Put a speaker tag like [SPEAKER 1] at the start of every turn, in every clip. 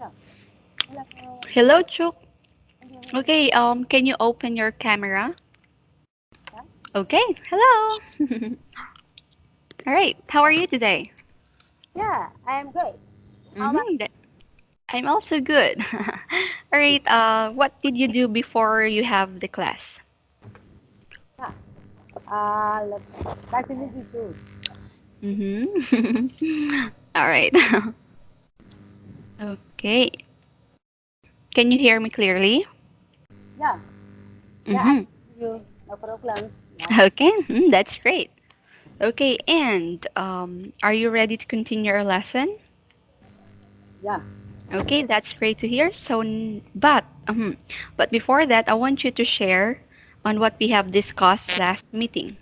[SPEAKER 1] Hello.
[SPEAKER 2] Hello, Chuk.
[SPEAKER 1] Hello.
[SPEAKER 2] Okay, can you open your camera?
[SPEAKER 1] Yeah.
[SPEAKER 2] Okay, hello. All right, how are you today?
[SPEAKER 1] Yeah, I am great. How about
[SPEAKER 2] Mm-hmm, I'm also good. All right, what did you do before you have the class?
[SPEAKER 1] yeah. Nice to meet you too.
[SPEAKER 2] Mm-hmm. All right. Okay, can you hear me clearly?
[SPEAKER 1] Yeah. Yeah, I
[SPEAKER 2] Mm-hmm.
[SPEAKER 1] see you. No problems. Yeah.
[SPEAKER 2] Okay, that's great. Okay, and are you ready to continue our lesson?
[SPEAKER 1] Yeah.
[SPEAKER 2] Okay, that's great to hear. But before that, I want you to share on what we have discussed last meeting.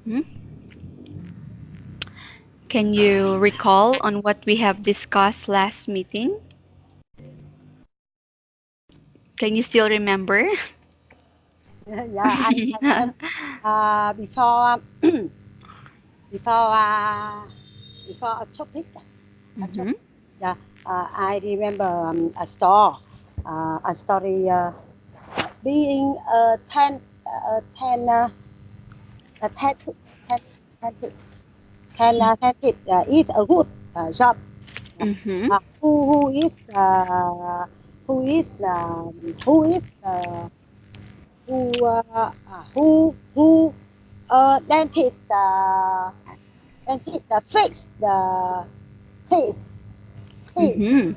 [SPEAKER 2] Hmm? Can you recall on what we have discussed last meeting? Can you still remember?
[SPEAKER 1] Yeah, I remember before before before a
[SPEAKER 2] Mm-hmm.
[SPEAKER 1] topic. Yeah. I remember a store a story being a ten ten ten ten kid is a good job.
[SPEAKER 2] Mm-hmm.
[SPEAKER 1] Who is who is who dentist fix the teeth teeth.
[SPEAKER 2] Mm-hmm.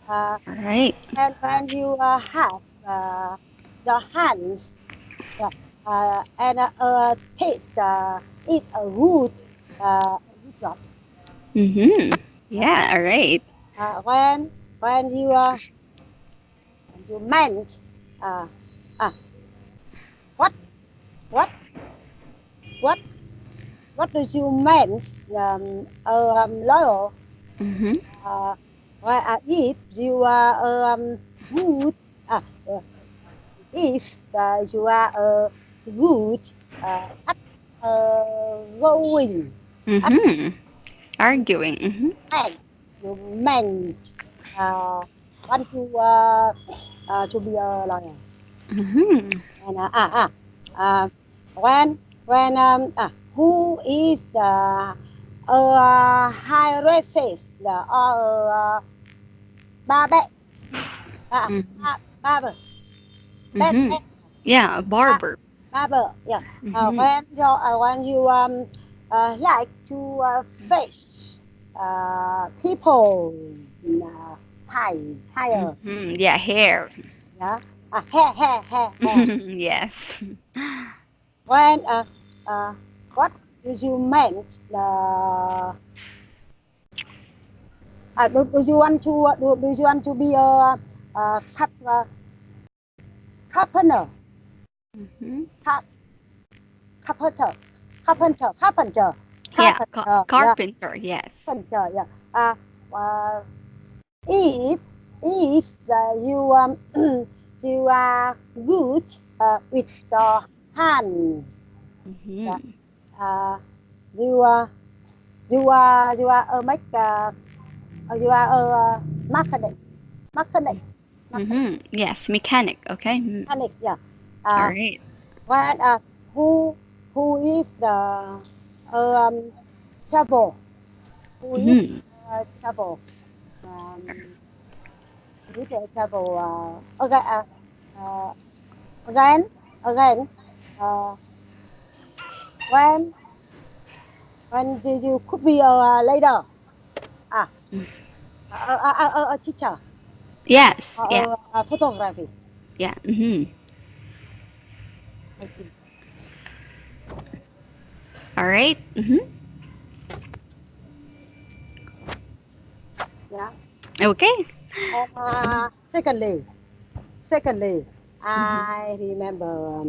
[SPEAKER 1] Uh,
[SPEAKER 2] All right.
[SPEAKER 1] and when you have your hands and teeth is a good job.
[SPEAKER 2] Mm-hmm.
[SPEAKER 1] Uh,
[SPEAKER 2] Yeah, all right.
[SPEAKER 1] when you meant uh, uh, what what what what do you mean loyal
[SPEAKER 2] Mm-hmm.
[SPEAKER 1] uh, if you are good uh, uh, if you are good at going at
[SPEAKER 2] Mm-hmm. Arguing. Mm-hmm.
[SPEAKER 1] meant you meant uh, want to be a lawyer.
[SPEAKER 2] Mm-hmm.
[SPEAKER 1] And uh, when who is the high racist the barber
[SPEAKER 2] Mm-hmm.
[SPEAKER 1] barber ben
[SPEAKER 2] Mm-hmm. Yeah, a
[SPEAKER 1] uh,
[SPEAKER 2] barber.
[SPEAKER 1] barber yeah
[SPEAKER 2] Mm-hmm.
[SPEAKER 1] when you like to fish people uh, higher
[SPEAKER 2] Mm-hmm. Yeah, hair.
[SPEAKER 1] yeah hair
[SPEAKER 2] Yes.
[SPEAKER 1] when what do you meant do you want to do you want to be a carpenter
[SPEAKER 2] Mm-hmm.
[SPEAKER 1] Car- carpenter carpenter
[SPEAKER 2] Yeah,
[SPEAKER 1] yeah
[SPEAKER 2] carpenter. Yes.
[SPEAKER 1] carpenter yeah uh, if you you are good with your hands yeah.
[SPEAKER 2] Mm-hmm.
[SPEAKER 1] uh, you you are make you are a mechanic mechanic
[SPEAKER 2] Mm-hmm. Yes, mechanic. Okay. Mm.
[SPEAKER 1] mechanic yeah
[SPEAKER 2] All
[SPEAKER 1] uh,
[SPEAKER 2] right.
[SPEAKER 1] what who is the um, travel who is
[SPEAKER 2] Mm-hmm.
[SPEAKER 1] travel who is the travel okay uh, again again uh, when do you could be a leader ah a teacher
[SPEAKER 2] Yes. Yeah.
[SPEAKER 1] photography
[SPEAKER 2] Yeah. Mm-hmm.
[SPEAKER 1] I think
[SPEAKER 2] All right. Mm-hmm.
[SPEAKER 1] yeah
[SPEAKER 2] Okay.
[SPEAKER 1] and secondly
[SPEAKER 2] Mm-hmm.
[SPEAKER 1] I remember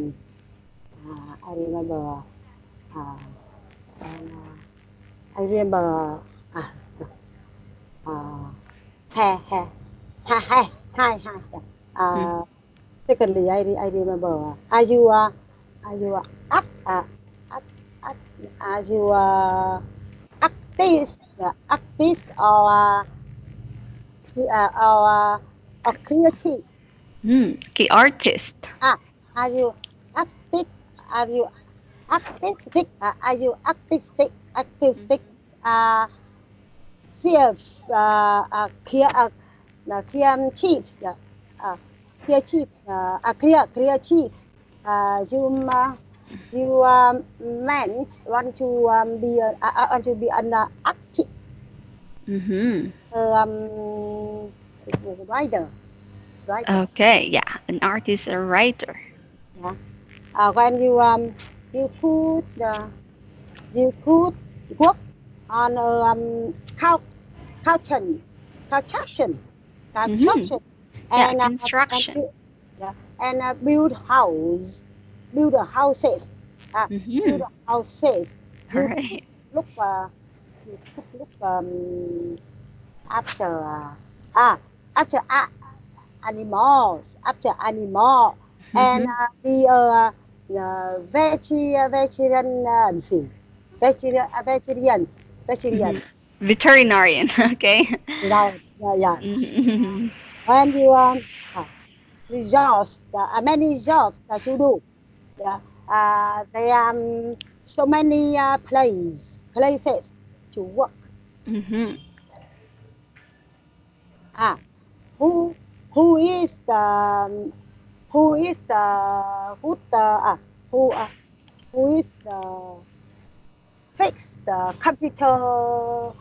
[SPEAKER 1] uh, and I remember uh, uh, hair yeah.
[SPEAKER 2] Mm-hmm.
[SPEAKER 1] Secondly I remember are you act, act, are you or creative.
[SPEAKER 2] Okay, artist.
[SPEAKER 1] Ah, are you artistic? Are you artistic? Are you artistic? Artistic? Uh, self. Creative. Uh, creative. Creative. You you meant want to be an artist.
[SPEAKER 2] Mm-hmm.
[SPEAKER 1] Um, writer. Writer.
[SPEAKER 2] Okay, yeah, an artist, a writer.
[SPEAKER 1] Yeah. When you could you could work on a couch couchen construction
[SPEAKER 2] Mm-hmm.
[SPEAKER 1] construction
[SPEAKER 2] Yeah,
[SPEAKER 1] and
[SPEAKER 2] construction.
[SPEAKER 1] yeah, and build a houses build
[SPEAKER 2] Mm-hmm.
[SPEAKER 1] a houses.
[SPEAKER 2] All
[SPEAKER 1] You could
[SPEAKER 2] right.
[SPEAKER 1] look you could look after after animals after animal and
[SPEAKER 2] Mm-hmm.
[SPEAKER 1] be a vegetarian
[SPEAKER 2] Mm-hmm.
[SPEAKER 1] vegetarian.
[SPEAKER 2] Veterinarian. Okay.
[SPEAKER 1] Right, yeah, yeah.
[SPEAKER 2] Mm-hmm.
[SPEAKER 1] When you jobs, many jobs that you do, yeah, there are so many places to work.
[SPEAKER 2] Mm-hmm.
[SPEAKER 1] Ah, who who is the who is the who the who who is the fix the computer or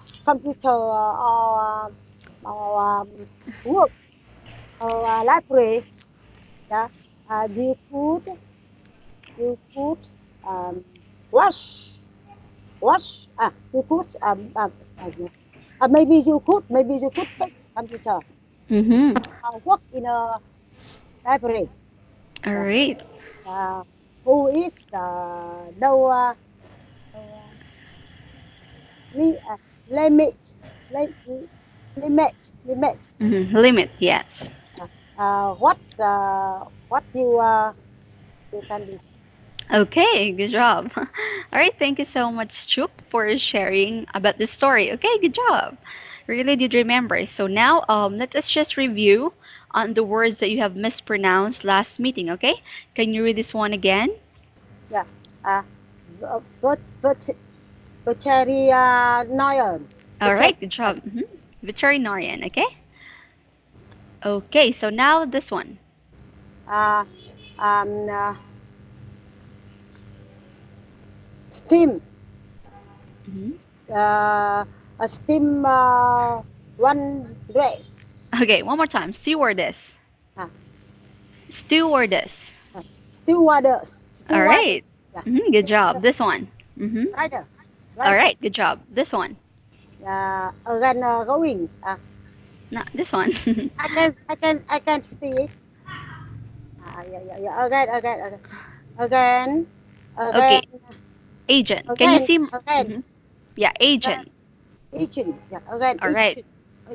[SPEAKER 1] work or library. Yeah, you could um, wash you could maybe you could fix computer
[SPEAKER 2] Mm-hmm.
[SPEAKER 1] work in a library.
[SPEAKER 2] All
[SPEAKER 1] Yeah.
[SPEAKER 2] right.
[SPEAKER 1] Uh, who is the no uh, li, limit li, limit
[SPEAKER 2] Mm-hmm. Limit, yes.
[SPEAKER 1] what you can do.
[SPEAKER 2] Okay, good job. All right, thank you so much, Chup, for sharing about the story. Okay, good job. Really did remember. So now, let us just review on the words that you have mispronounced last meeting. Okay, can you read this one again?
[SPEAKER 1] Yeah. uh, vert, vert, Vegetarian.
[SPEAKER 2] All right, good job. Veterinarian. Okay. Okay, so now this one.
[SPEAKER 1] Uh, um, uh, steam.
[SPEAKER 2] Mhm.
[SPEAKER 1] Uh, a steam one dress.
[SPEAKER 2] Okay, one more time. Stewardess.
[SPEAKER 1] Uh,
[SPEAKER 2] Stewardess.
[SPEAKER 1] stewardess.
[SPEAKER 2] All right.
[SPEAKER 1] Stewardess. Yeah.
[SPEAKER 2] Good job. This one.
[SPEAKER 1] Rider.
[SPEAKER 2] All
[SPEAKER 1] Rider.
[SPEAKER 2] right, good job. This one.
[SPEAKER 1] Again going.
[SPEAKER 2] Not this one.
[SPEAKER 1] I can see it. Yeah, yeah, yeah. Again, again,
[SPEAKER 2] Okay, agent. Can you
[SPEAKER 1] again,
[SPEAKER 2] see?
[SPEAKER 1] again,
[SPEAKER 2] Yeah,
[SPEAKER 1] again.
[SPEAKER 2] agent.
[SPEAKER 1] Agent. Yeah, again,
[SPEAKER 2] All right.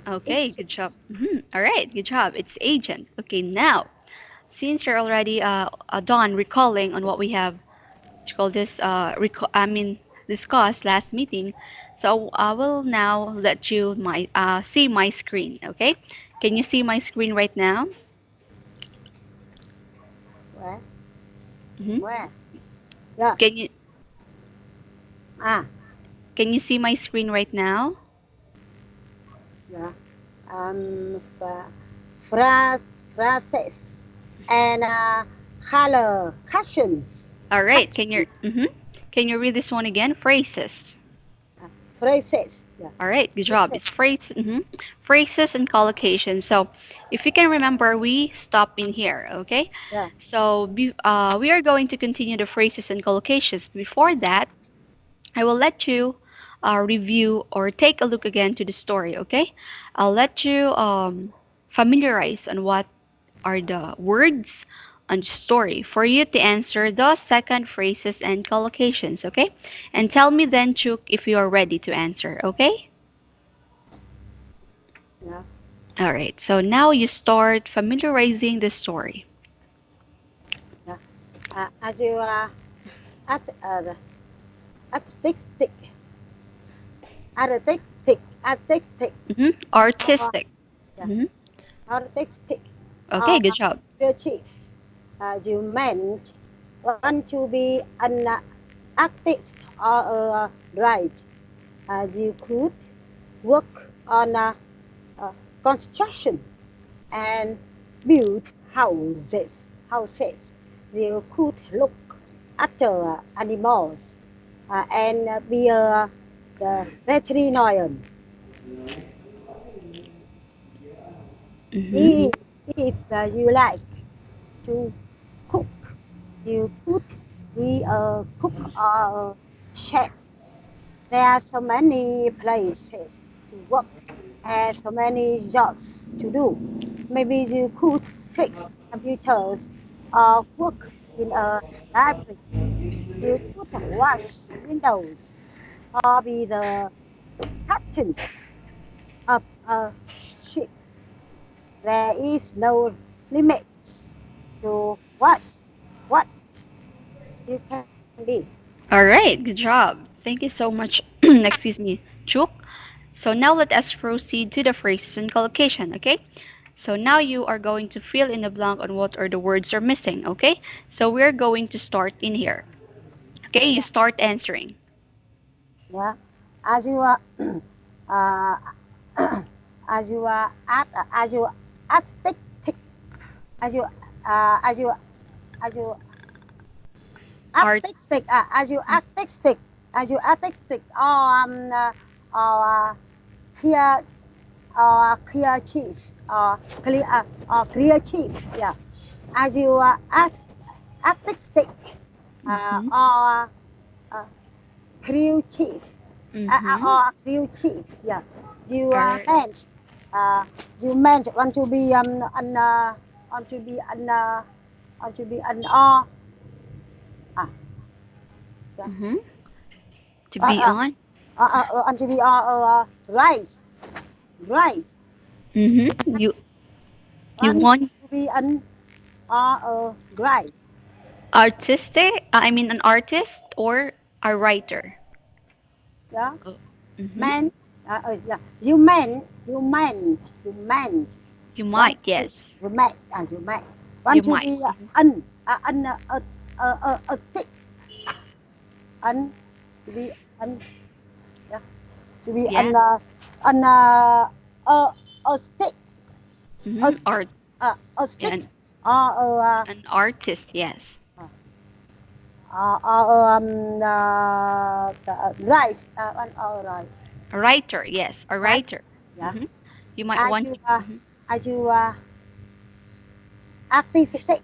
[SPEAKER 2] Okay,
[SPEAKER 1] agent.
[SPEAKER 2] good job. All right, good job. It's agent. Okay, now since you're already done recalling on what we have to call this discussed last meeting, so I will now let you see my screen. Okay, can you see my screen right now?
[SPEAKER 1] Where?
[SPEAKER 2] hmm
[SPEAKER 1] Where? Yeah.
[SPEAKER 2] Can you
[SPEAKER 1] Ah,
[SPEAKER 2] can you see my screen right now?
[SPEAKER 1] yeah. Phrases and color captions.
[SPEAKER 2] All right.
[SPEAKER 1] Captions.
[SPEAKER 2] Can you read this one again? Phrases.
[SPEAKER 1] Uh, phrases. Yeah.
[SPEAKER 2] All right, good job. It's
[SPEAKER 1] Phrases.
[SPEAKER 2] phrases and collocation. So, if you can remember, we stop in here, okay?
[SPEAKER 1] Yeah.
[SPEAKER 2] So, we are going to continue the phrases and collocations. Before that, I will let you review or take a look again to the story, okay? I'll let you familiarize on what are the words on the story for you to answer the second phrases and collocations, okay? And tell me then, Chuk, if you are ready to answer, okay?
[SPEAKER 1] Yeah.
[SPEAKER 2] All right, so now you start familiarizing the story.
[SPEAKER 1] Yeah. As you at stick stick artistic, uh,
[SPEAKER 2] Artistic.
[SPEAKER 1] yeah,
[SPEAKER 2] Hmm.
[SPEAKER 1] artistic,
[SPEAKER 2] Okay, good job.
[SPEAKER 1] creative. You meant want to be an artist or a writer. You could work on construction and build houses. You could look after animals and be the veterinarian.
[SPEAKER 2] Hmm.
[SPEAKER 1] If, if you like to cook, you could be a cook or a chef. There are so many places to work and so many jobs to do. Maybe you could fix computers or work in a library. You could wash windows or be the captain of a ship. There is no limits to what you can be.
[SPEAKER 2] All right, good job. Thank you so much. Excuse me, Chuk. So now let us proceed to the phrases and collocation, okay? So now you are going to fill in the blank on what are the words are missing, okay? So we're going to start in here. Okay, you
[SPEAKER 1] Yeah,
[SPEAKER 2] start answering.
[SPEAKER 1] yeah. As you are, uh, as you are as you aesthetic, as you as you as you
[SPEAKER 2] Art.
[SPEAKER 1] artistic, as you artistic, or clear, or creative, or creative, yeah. As you are artistic,
[SPEAKER 2] Mm-hmm.
[SPEAKER 1] or creative,
[SPEAKER 2] Mm-hmm.
[SPEAKER 1] or creative, yeah. You
[SPEAKER 2] All
[SPEAKER 1] are
[SPEAKER 2] right.
[SPEAKER 1] meant, uh, you meant want to be want to be want to be ah, yeah.
[SPEAKER 2] Mm-hmm. To be on.
[SPEAKER 1] Want to be right, right.
[SPEAKER 2] Mm-hmm. You
[SPEAKER 1] Want
[SPEAKER 2] want
[SPEAKER 1] to be right.
[SPEAKER 2] artistic? I mean, an artist or a writer?
[SPEAKER 1] Yeah,
[SPEAKER 2] Oh. Mm-hmm.
[SPEAKER 1] man. Yeah.
[SPEAKER 2] You
[SPEAKER 1] Want
[SPEAKER 2] might,
[SPEAKER 1] to be,
[SPEAKER 2] yes.
[SPEAKER 1] you meant.
[SPEAKER 2] You
[SPEAKER 1] Want to
[SPEAKER 2] might.
[SPEAKER 1] be
[SPEAKER 2] Mhm.
[SPEAKER 1] a stick, un, to be un, yeah. To be
[SPEAKER 2] Yeah.
[SPEAKER 1] an a stick, a
[SPEAKER 2] Mm-hmm.
[SPEAKER 1] stick,
[SPEAKER 2] Art.
[SPEAKER 1] a stick,
[SPEAKER 2] And
[SPEAKER 1] or
[SPEAKER 2] an artist, yes.
[SPEAKER 1] rice, right.
[SPEAKER 2] A writer, yes. A
[SPEAKER 1] Right?
[SPEAKER 2] writer.
[SPEAKER 1] Yeah.
[SPEAKER 2] Mm-hmm. You might
[SPEAKER 1] Are
[SPEAKER 2] want.
[SPEAKER 1] you
[SPEAKER 2] Mhm.
[SPEAKER 1] are you artistic?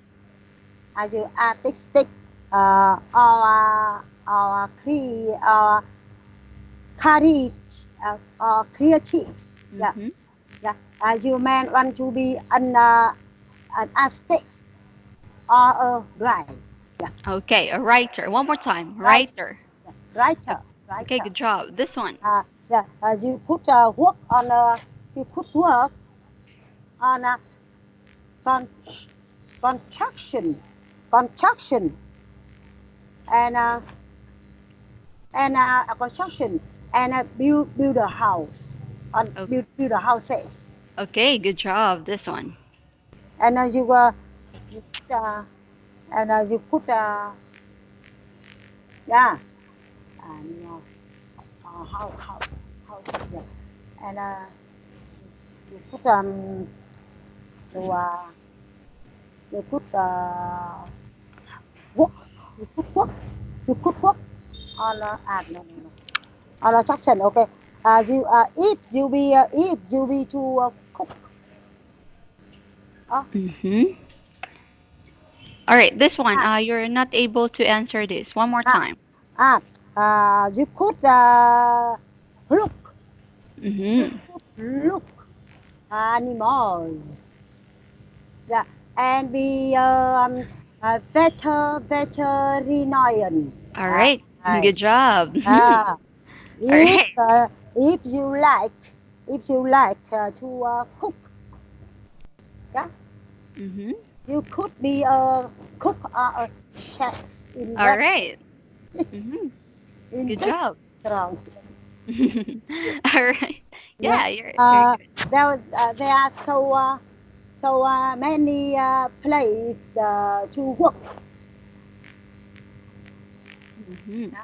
[SPEAKER 1] Are you artistic? Or courage, or creative? Yeah,
[SPEAKER 2] Mm-hmm.
[SPEAKER 1] yeah. As you man want to be an artist or a writer? Yeah,
[SPEAKER 2] Okay, a writer. One more time.
[SPEAKER 1] right.
[SPEAKER 2] Writer.
[SPEAKER 1] Yeah.
[SPEAKER 2] O-
[SPEAKER 1] Writer,
[SPEAKER 2] Okay,
[SPEAKER 1] writer.
[SPEAKER 2] good job. This one.
[SPEAKER 1] Yeah. You could work on you could work on con- construction, construction, and a construction, and build a house, on
[SPEAKER 2] O-
[SPEAKER 1] build a houses,
[SPEAKER 2] Okay, good job. This one.
[SPEAKER 1] and you could, you could yeah, and how yeah. And you could to you could work, you could work, you could work on no, no, no, on a construction. Okay, if you be to cook, uh,
[SPEAKER 2] Mm-hmm. All right, this one.
[SPEAKER 1] ah,
[SPEAKER 2] You're not able to answer this. One more
[SPEAKER 1] ah,
[SPEAKER 2] time.
[SPEAKER 1] you could look, you
[SPEAKER 2] Mm-hmm.
[SPEAKER 1] could look animals, yeah, and be a veterinarian.
[SPEAKER 2] All right.
[SPEAKER 1] Right.
[SPEAKER 2] Good job.
[SPEAKER 1] Uh,
[SPEAKER 2] All right.
[SPEAKER 1] if you like, to cook, yeah,
[SPEAKER 2] Mm-hmm.
[SPEAKER 1] you could be a cook or a chef in
[SPEAKER 2] All right.
[SPEAKER 1] restaurant,
[SPEAKER 2] Mm-hmm.
[SPEAKER 1] in
[SPEAKER 2] Good
[SPEAKER 1] big
[SPEAKER 2] job.
[SPEAKER 1] restaurant.
[SPEAKER 2] All right.
[SPEAKER 1] Yeah.
[SPEAKER 2] Yeah, you're very
[SPEAKER 1] Uh,
[SPEAKER 2] good.
[SPEAKER 1] there are so many places to work.
[SPEAKER 2] Mm-hmm.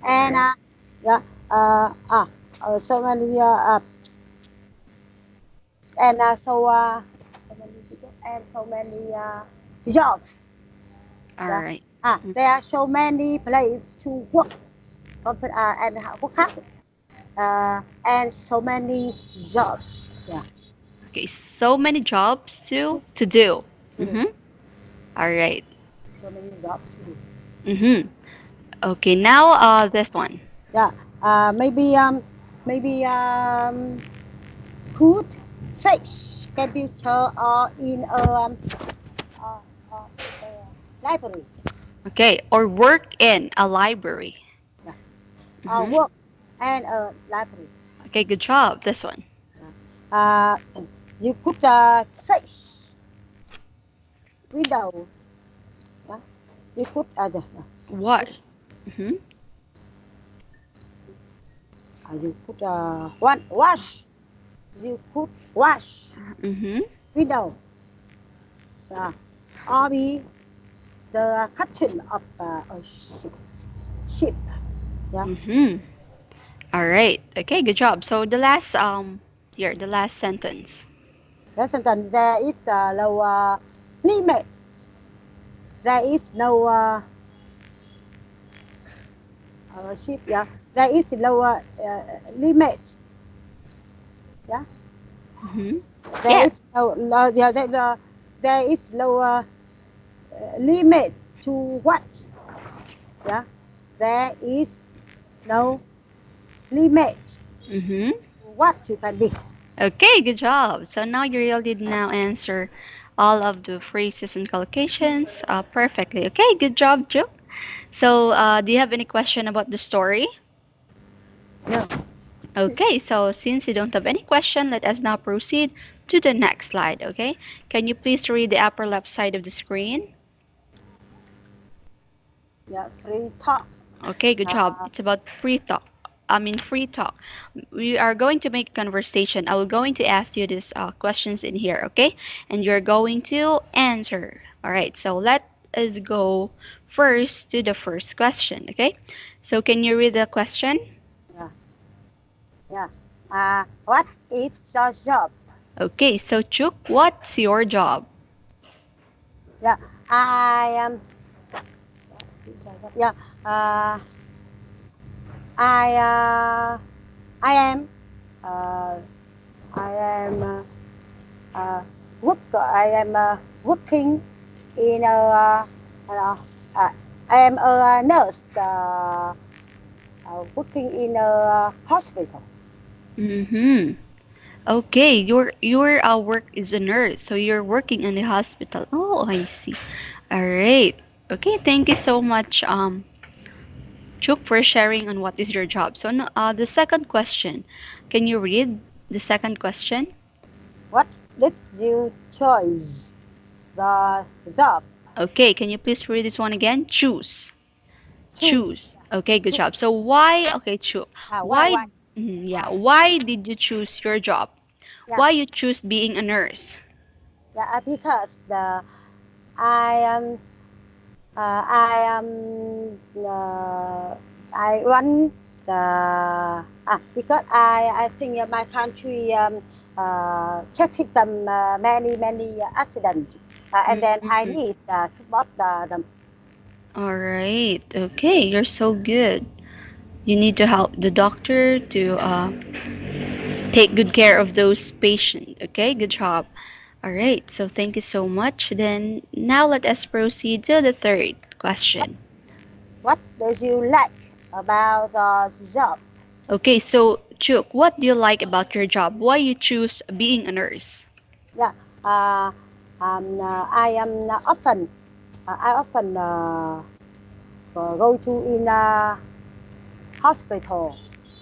[SPEAKER 2] All
[SPEAKER 1] And
[SPEAKER 2] right.
[SPEAKER 1] yeah, so many and so many people and so many jobs.
[SPEAKER 2] All
[SPEAKER 1] Yeah.
[SPEAKER 2] right.
[SPEAKER 1] There are so many places to work and work hard and so many jobs. Yeah,
[SPEAKER 2] Okay, so many jobs to do.
[SPEAKER 1] to do.
[SPEAKER 2] Mm-hmm. All right.
[SPEAKER 1] So many jobs to do.
[SPEAKER 2] Mm-hmm. Okay, now this one.
[SPEAKER 1] Yeah. Maybe food, fish, computer, or in a library.
[SPEAKER 2] Okay, or work in a library.
[SPEAKER 1] Yeah.
[SPEAKER 2] Mm-hmm.
[SPEAKER 1] Work and a library.
[SPEAKER 2] Okay, good job. This one.
[SPEAKER 1] Yeah. You cook fish, windows. Yeah. You cook
[SPEAKER 2] What? Mm-hmm.
[SPEAKER 1] you put one wash. You put wash
[SPEAKER 2] Mm-hmm.
[SPEAKER 1] window. Yeah. Or be the captain of a ship. Yeah.
[SPEAKER 2] Mm-hmm. All right. Okay, good job. So the last here, the last sentence.
[SPEAKER 1] That sentence there is no limit. There is no ship. Yeah. There is no limit. Yeah.
[SPEAKER 2] Mm-hmm.
[SPEAKER 1] There
[SPEAKER 2] Yes.
[SPEAKER 1] is no yeah, there is no limit to what? Yeah. There is no limit
[SPEAKER 2] Mm-hmm.
[SPEAKER 1] to what you can be.
[SPEAKER 2] Okay, good job. So now you really did now answer all of the phrases and collocations perfectly. Okay, good job, Joe. So, do you have any question about the story?
[SPEAKER 1] No.
[SPEAKER 2] Okay, so since you don't have any question, let us now proceed to the next slide, okay? Can you please read the upper left side of the screen?
[SPEAKER 1] Yeah. Free talk.
[SPEAKER 2] Okay, good job.
[SPEAKER 1] Uh,
[SPEAKER 2] It's about free talk. I mean, free talk. We are going to make conversation. I will going to ask you these questions in here, okay? And you're going to answer. All right, so let us go first to the first question, okay? So can you read the question?
[SPEAKER 1] yeah. Yeah. What is your job?
[SPEAKER 2] Okay, so Chuk, what's your job?
[SPEAKER 1] Yeah. I am. Yeah. Uh, I I am. Uh, I am. I am working in uh, uh, I am a nurse working in a hospital.
[SPEAKER 2] Mm-hmm. Okay, your work is a nurse, so you're working in the hospital. Oh, I see. All right. Okay, thank you so much, Chuk, for sharing on what is your job. So, the second question, can you read the second question?
[SPEAKER 1] What did you choose the job?
[SPEAKER 2] Okay, can you please read this one again? Choose.
[SPEAKER 1] Choose.
[SPEAKER 2] Choose. Okay, good
[SPEAKER 1] Choose.
[SPEAKER 2] job. So why? Okay, Chuk.
[SPEAKER 1] Why?
[SPEAKER 2] Why?
[SPEAKER 1] Why?
[SPEAKER 2] Yeah.
[SPEAKER 1] Why?
[SPEAKER 2] Why did you choose your job?
[SPEAKER 1] Yeah.
[SPEAKER 2] Why you choose being a nurse?
[SPEAKER 1] Yeah. Because I am I am I run because I think my country traffic them many accidents and then I
[SPEAKER 2] Mm-hmm.
[SPEAKER 1] need support them.
[SPEAKER 2] All right. Okay, you're so good. You need to help the doctor to take good care of those patients. Okay, good job. All right, so thank you so much. Then now let us proceed to the third
[SPEAKER 1] What
[SPEAKER 2] question.
[SPEAKER 1] what does you like about the job?
[SPEAKER 2] Okay, so Chuk, what do you like about your job? Why you choose being a nurse?
[SPEAKER 1] Yeah, uh, I am I often go to in hospital,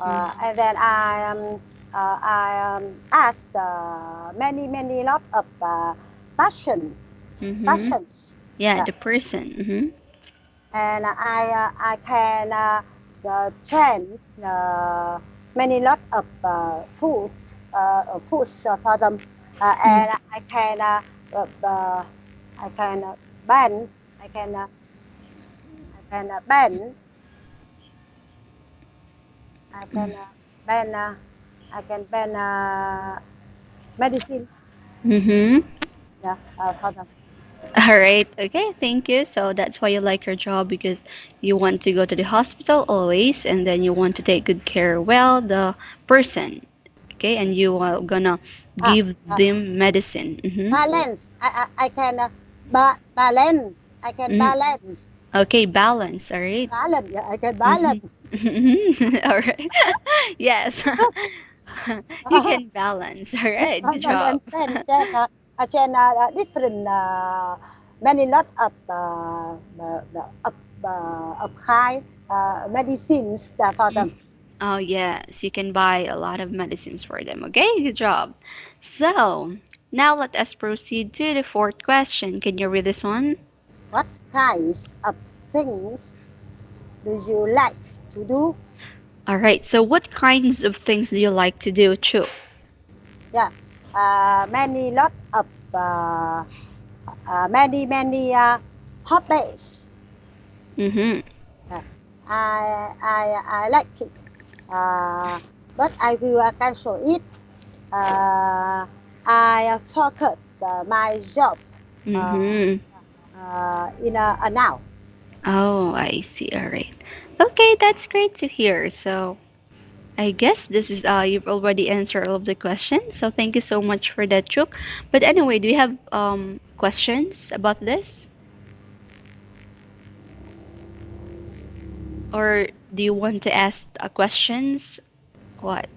[SPEAKER 2] Mm-hmm.
[SPEAKER 1] and then I asked many lot of passion
[SPEAKER 2] Mm-hmm.
[SPEAKER 1] passions,
[SPEAKER 2] Yeah,
[SPEAKER 1] yeah.
[SPEAKER 2] the person. Mm-hmm.
[SPEAKER 1] And I can. the chance many lot of foods for them, and I can ban I can ban I can ban I can ban medicine,
[SPEAKER 2] Mm-hmm.
[SPEAKER 1] yeah, for them.
[SPEAKER 2] All right. Okay. Thank you. So that's why you like your job because you want to go to the hospital always, and then you want to take good care well the person. Okay, and you are gonna
[SPEAKER 1] Ah,
[SPEAKER 2] give them medicine. Mm-hmm.
[SPEAKER 1] balance. I can balance. I can
[SPEAKER 2] Mm-hmm.
[SPEAKER 1] balance.
[SPEAKER 2] Okay, balance. All right.
[SPEAKER 1] Balance. Yeah, I can balance.
[SPEAKER 2] Mm-hmm. All right. Yes. You can balance. All right. Good job.
[SPEAKER 1] And then different many lot of kind medicines for
[SPEAKER 2] Mm.
[SPEAKER 1] them.
[SPEAKER 2] Oh, yes. You can buy a lot of medicines for them. Okay. Good job. So now let us proceed to the fourth question. Can you read this one?
[SPEAKER 1] What kinds of things do you like to do?
[SPEAKER 2] All right. So what kinds of things do you like to do too?
[SPEAKER 1] Yeah, many lot of many hobbies.
[SPEAKER 2] Mm-hmm.
[SPEAKER 1] Yeah. I like it, uh, but I will cancel it. I forgot my job uh,
[SPEAKER 2] Mm-hmm.
[SPEAKER 1] in now.
[SPEAKER 2] Oh, I see. All right. Okay, that's great to hear. So I guess this is you've already answered all of the questions. So thank you so much for that, Chuk. But anyway, do you have questions about this? Or do you want to ask questions? What?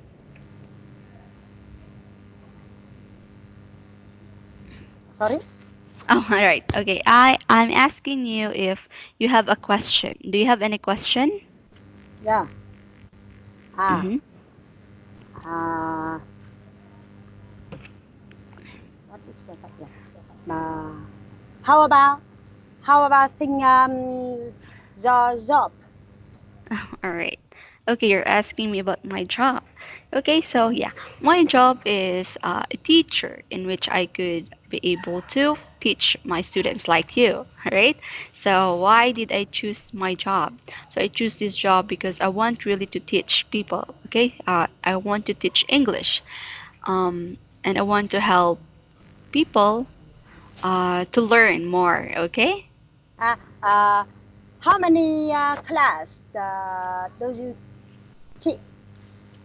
[SPEAKER 1] Sorry.
[SPEAKER 2] Oh, all right. Okay. I'm asking you if you have a question. Do you have any question?
[SPEAKER 1] Yeah. Ah.
[SPEAKER 2] Mm-hmm.
[SPEAKER 1] Uh, what is the yeah. Uh, how about thing your job?
[SPEAKER 2] All right. Okay, you're asking me about my job. Okay, so yeah, my job is a teacher in which I could be able to teach my students like you. All right. So why did I choose my job? So I choose this job because I want really to teach people. Okay. I want to teach English. And I want to help people to learn more. Okay.
[SPEAKER 1] Uh, uh, how many class do you teach?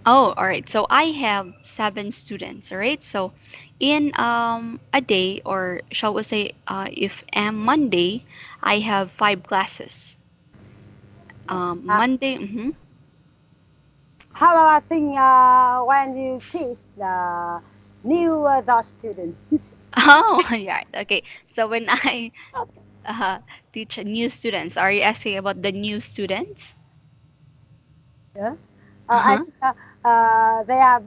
[SPEAKER 2] Oh, all right. So I have 7 students, all right? So in a day, or shall we say, if am Monday, I have 5 classes.
[SPEAKER 1] Uh,
[SPEAKER 2] Monday, mm-hmm.
[SPEAKER 1] how about thing when you teach the new the student?
[SPEAKER 2] Oh, yeah. Okay. So when I uh, teach new students, are you asking about the new students?
[SPEAKER 1] Yeah. I
[SPEAKER 2] Uh-huh.
[SPEAKER 1] think they are.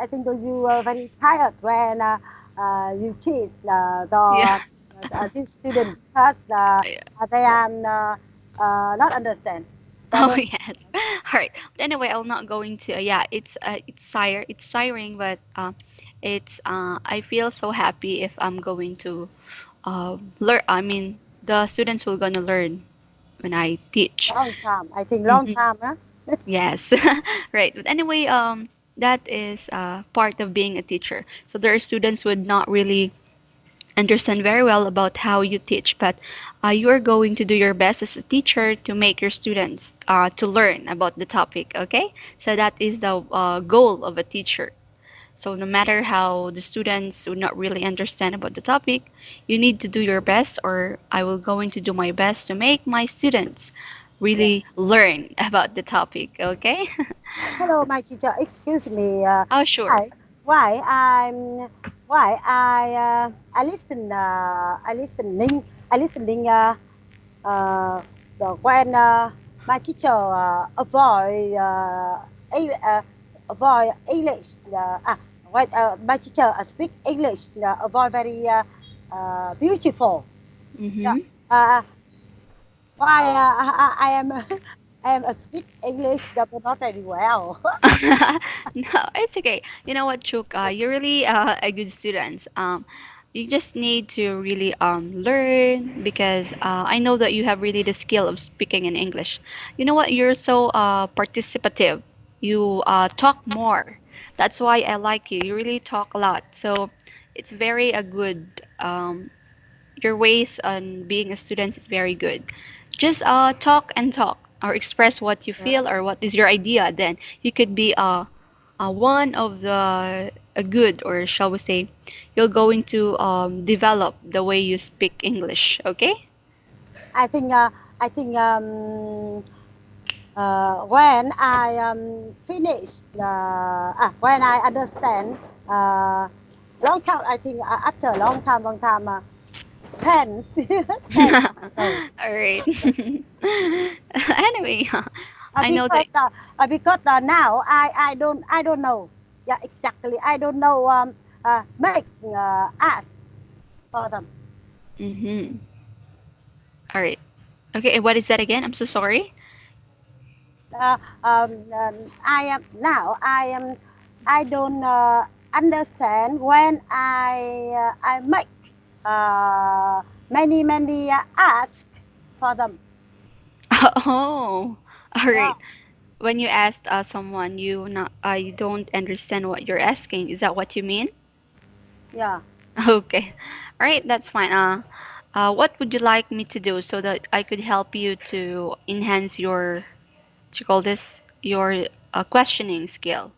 [SPEAKER 1] I think those you are very tired when you teach
[SPEAKER 2] Yeah.
[SPEAKER 1] this student because
[SPEAKER 2] Yeah.
[SPEAKER 1] they are not understand. They
[SPEAKER 2] Oh
[SPEAKER 1] don't.
[SPEAKER 2] yes. All right. But anyway, I'm not going to. Yeah, it's siring, but I feel so happy if I'm going to learn. I mean, the students will gonna learn when I teach.
[SPEAKER 1] Long time. I think long
[SPEAKER 2] Hmm.
[SPEAKER 1] time. Huh?
[SPEAKER 2] Yes. Right. But anyway, that is part of being a teacher. So there are students would not really understand very well about how you teach, but you are going to do your best as a teacher to make your students to learn about the topic. Okay. So that is the goal of a teacher. So no matter how the students would not really understand about the topic, you need to do your best, or I will going to do my best to make my students
[SPEAKER 1] Yeah.
[SPEAKER 2] really learn about the topic. Okay.
[SPEAKER 1] Hello, my teacher. Excuse me.
[SPEAKER 2] Oh, sure.
[SPEAKER 1] Why? Why I'm? Why I listen? I listening. Uh, when my teacher avoid English. When my teacher speak English, avoid very beautiful. Yeah.
[SPEAKER 2] Mm-hmm.
[SPEAKER 1] Uh, why I am? I'm a speak English, but not very well.
[SPEAKER 2] No, it's okay. You know what, Chuk? You're really a good student. You just need to really learn because I know that you have really the skill of speaking in English. You know what? You're so participative. You talk more. That's why I like you. You really talk a lot. So it's very a good your ways on being a student is very good. Just talk and talk or express what you
[SPEAKER 1] Yeah.
[SPEAKER 2] feel or what is your idea. Then you could be one of the a good or shall we say you're going to develop the way you speak English. Okay.
[SPEAKER 1] I think when I finish when I understand uh, long time I think after long time 10 10 no
[SPEAKER 2] All right. Anyway, I know that.
[SPEAKER 1] because now I don't know yeah exactly I don't know make ask for them
[SPEAKER 2] Mm-hmm. All right. Okay. And what is that again? I'm so sorry.
[SPEAKER 1] I am now I don't understand when I make many ask for them.
[SPEAKER 2] Oh, all
[SPEAKER 1] Yeah,
[SPEAKER 2] right. When you ask someone, you don't understand what you're asking. Is that what you mean?
[SPEAKER 1] yeah.
[SPEAKER 2] Okay. All right, that's fine. What would you like me to do so that I could help you to enhance your, what you call this, your questioning skill?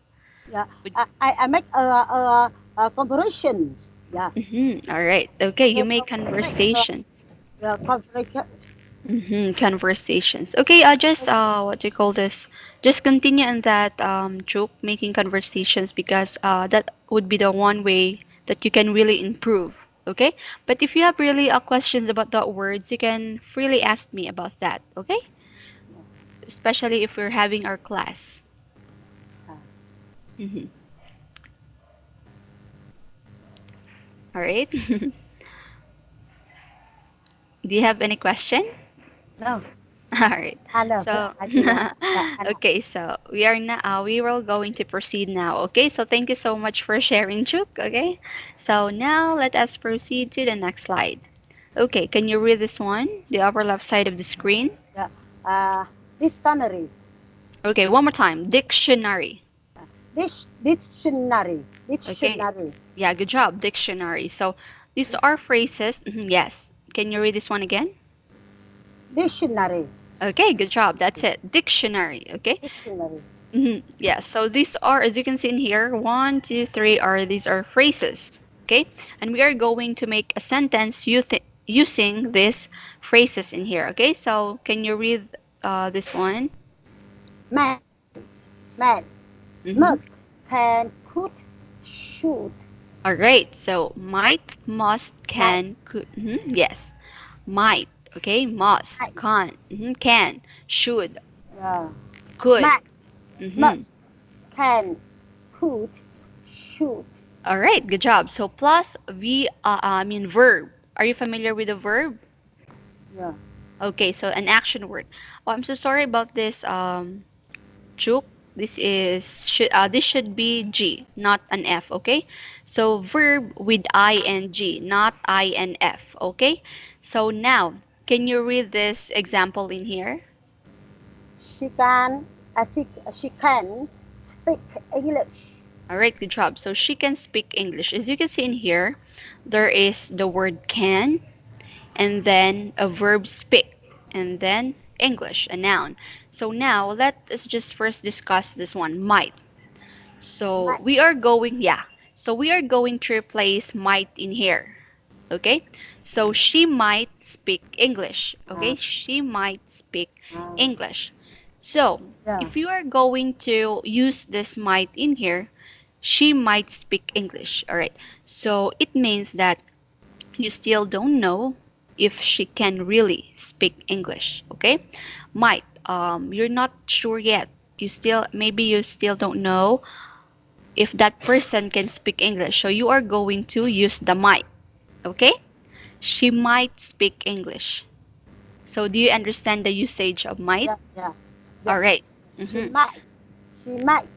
[SPEAKER 1] Yeah,
[SPEAKER 2] Would,
[SPEAKER 1] I make comparisons. Yeah,
[SPEAKER 2] All right. Okay, you
[SPEAKER 1] so
[SPEAKER 2] make
[SPEAKER 1] make
[SPEAKER 2] conversation.
[SPEAKER 1] comparison.
[SPEAKER 2] Conversations. Okay, just what do you call this? Just continue in that joke making conversations because that would be the one way that you can really improve. Okay, but if you have really questions about the words, you can freely ask me about that. Okay, especially if we're having our class. hmm All right. Do you have any question?
[SPEAKER 1] No,
[SPEAKER 2] All right.
[SPEAKER 1] I know.
[SPEAKER 2] So,
[SPEAKER 1] I think yeah, I know.
[SPEAKER 2] okay, so we are now we will going to proceed now. Okay, so thank you so much for sharing, Chuk. Okay, so now let us proceed to the next slide. Okay, can you read this one? The upper left side of the screen.
[SPEAKER 1] Yeah, dictionary.
[SPEAKER 2] Okay, one more time. Dictionary.
[SPEAKER 1] Dictionary.
[SPEAKER 2] Okay,
[SPEAKER 1] Dictionary.
[SPEAKER 2] yeah, good job. Dictionary. So these are phrases. Yes. Can you read this one again?
[SPEAKER 1] Dictionary.
[SPEAKER 2] Okay, good job. That's it. Dictionary. Okay.
[SPEAKER 1] Dictionary.
[SPEAKER 2] Yeah, so these are, as you can see in here, one, two, three are these are phrases. Okay, and we are going to make a sentence using these phrases in here. Okay, so can you read this one?
[SPEAKER 1] Man, man,
[SPEAKER 2] Mm-hmm.
[SPEAKER 1] must, can, could, should,
[SPEAKER 2] All right, so might, must,
[SPEAKER 1] might,
[SPEAKER 2] can, could. Yes, might. Okay, must,
[SPEAKER 1] might,
[SPEAKER 2] can, should,
[SPEAKER 1] uh,
[SPEAKER 2] could.
[SPEAKER 1] might,
[SPEAKER 2] Mm-hmm.
[SPEAKER 1] must, can, could, should.
[SPEAKER 2] All right, good job. So plus I mean verb. Are you familiar with the verb?
[SPEAKER 1] Yeah,
[SPEAKER 2] Okay, so an action word. Oh, I'm so sorry about this, Chuk. This should be G, not an F. Okay, so verb with ing, not INF. Okay, so now can you read this example in here?
[SPEAKER 1] she can, she can speak English.
[SPEAKER 2] All right, good job. So she can speak English. As you can see in here, there is the word can, and then a verb speak, and then English, a noun. So now let us just first discuss this one, might. So
[SPEAKER 1] Might,
[SPEAKER 2] we are going, yeah. So we are going to replace might in here. Okay? So she might speak English.
[SPEAKER 1] uh,
[SPEAKER 2] Okay? She might speak
[SPEAKER 1] uh,
[SPEAKER 2] English. So
[SPEAKER 1] yeah,
[SPEAKER 2] if you are going to use this might in here, she might speak English. All right. So it means that you still don't know if she can really speak English. Okay? Might. You're not sure yet. You still don't know if that person can speak English. So you are going to use the might. Okay? She might speak English. So do you understand the usage of might?
[SPEAKER 1] yeah, yeah,
[SPEAKER 2] All
[SPEAKER 1] Yeah,
[SPEAKER 2] right.
[SPEAKER 1] she
[SPEAKER 2] Mm-hmm.
[SPEAKER 1] might, she might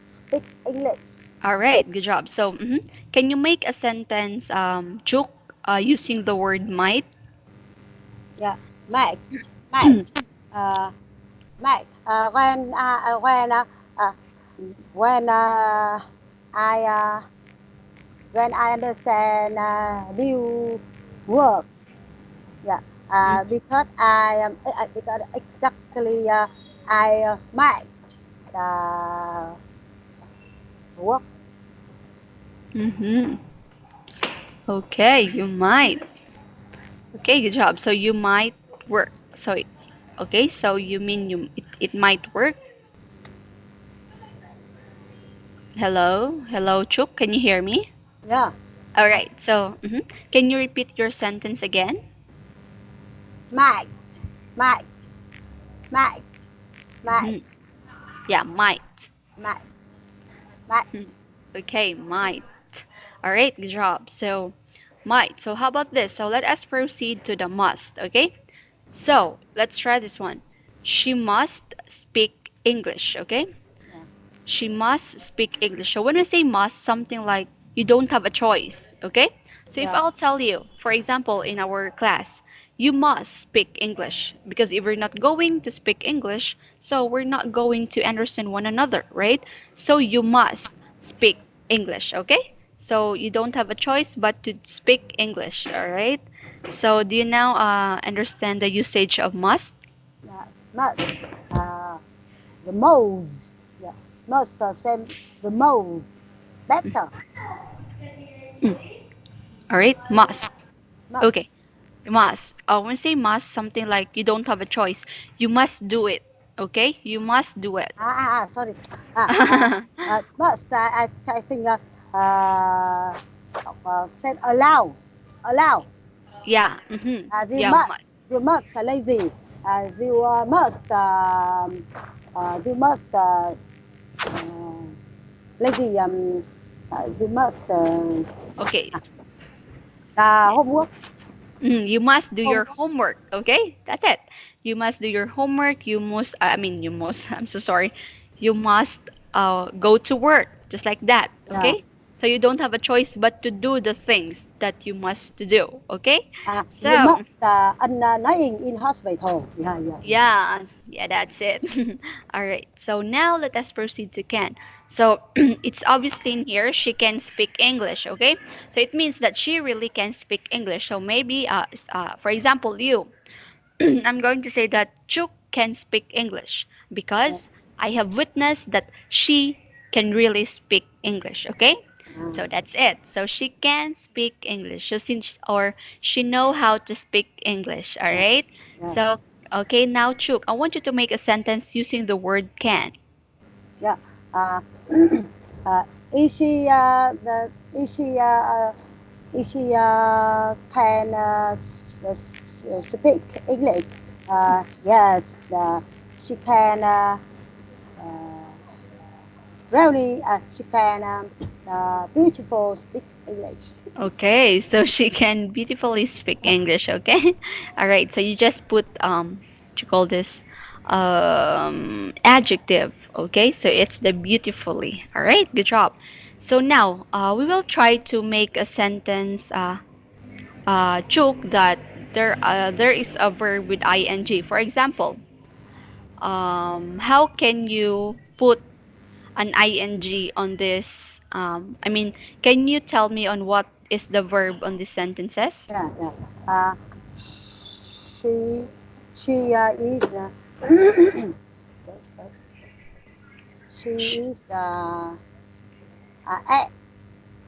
[SPEAKER 1] speak English.
[SPEAKER 2] All right.
[SPEAKER 1] Yes,
[SPEAKER 2] Good job. So, can you make a sentence, Chuk, using the word might?
[SPEAKER 1] yeah, might, might, uh, might. Uh, when I when I understand new word, yeah, because I am because exactly I might uh, work.
[SPEAKER 2] Mm-hmm. Okay, you might. Okay, good job. So you might work. So, okay, so you mean it might work? Hello? Hello, Chuk, can you hear me?
[SPEAKER 1] Yeah,
[SPEAKER 2] All right. So, can you repeat your sentence again?
[SPEAKER 1] might, might, might, might,
[SPEAKER 2] Mm-hmm. Yeah, might.
[SPEAKER 1] might, might.
[SPEAKER 2] Hmm. Okay, might. All right, good job. So, might. So, how about this? So, let us proceed to the must, okay? So, let's try this one. She must speak English, okay?
[SPEAKER 1] Yeah,
[SPEAKER 2] She must speak English. So when we say must, something like you don't have a choice, okay? So if
[SPEAKER 1] yeah,
[SPEAKER 2] I'll tell you, for example, in our class, you must speak English because if we're not going to speak English, so we're not going to understand one another, right? So you must speak English, okay? So you don't have a choice but to speak English, all right? So do you now understand the usage of must?
[SPEAKER 1] yeah. Must. Uh, the most. Yeah, must same the most. Better.
[SPEAKER 2] Mm. All right, must.
[SPEAKER 1] Must.
[SPEAKER 2] Okay. Must. When I say must, something like you don't have a choice. You must do it. Okay? You must do it.
[SPEAKER 1] Sorry. Must. I think said allow. Allow.
[SPEAKER 2] Yeah.
[SPEAKER 1] You
[SPEAKER 2] Yeah.
[SPEAKER 1] must. You must lazy. You must. You must lazy. You must
[SPEAKER 2] Okay.
[SPEAKER 1] homework.
[SPEAKER 2] You must do your
[SPEAKER 1] Homework.
[SPEAKER 2] homework. Okay? That's it. You must do your homework. You must, you must, I'm so sorry. You must go to work. Just like that.
[SPEAKER 1] Yeah.
[SPEAKER 2] Okay? So you don't have a choice but to do the things that you must to do. Okay?
[SPEAKER 1] You
[SPEAKER 2] So,
[SPEAKER 1] must lying in hospital. Yeah, yeah, yeah.
[SPEAKER 2] yeah, yeah, that's it. All right. So now let us proceed to Ken. So it's obviously in here she can speak English, okay? So it means that she really can speak English. So maybe for example, you I'm going to say that Chuk can speak English
[SPEAKER 1] Yeah.
[SPEAKER 2] because I have witnessed that she can really speak English, okay?
[SPEAKER 1] Uh,
[SPEAKER 2] So that's it. So she can speak English. So since or she know how to speak English, all
[SPEAKER 1] yeah,
[SPEAKER 2] right?
[SPEAKER 1] yeah,
[SPEAKER 2] So okay, now Chuk, I want you to make a sentence using the word can.
[SPEAKER 1] yeah. Uh, uh, is she can speak English? Yes, she can really she can beautiful speak English.
[SPEAKER 2] Okay, so she can beautifully speak English, okay? All right, so you just put what you call this adjective, okay? So it's the beautifully. All right, good job. So now we will try to make a sentence joke that there is a verb with ing. For example, how can you put an ing on this? Can you tell me on what is the verb on these sentences?
[SPEAKER 1] Yeah, yeah. She is she is a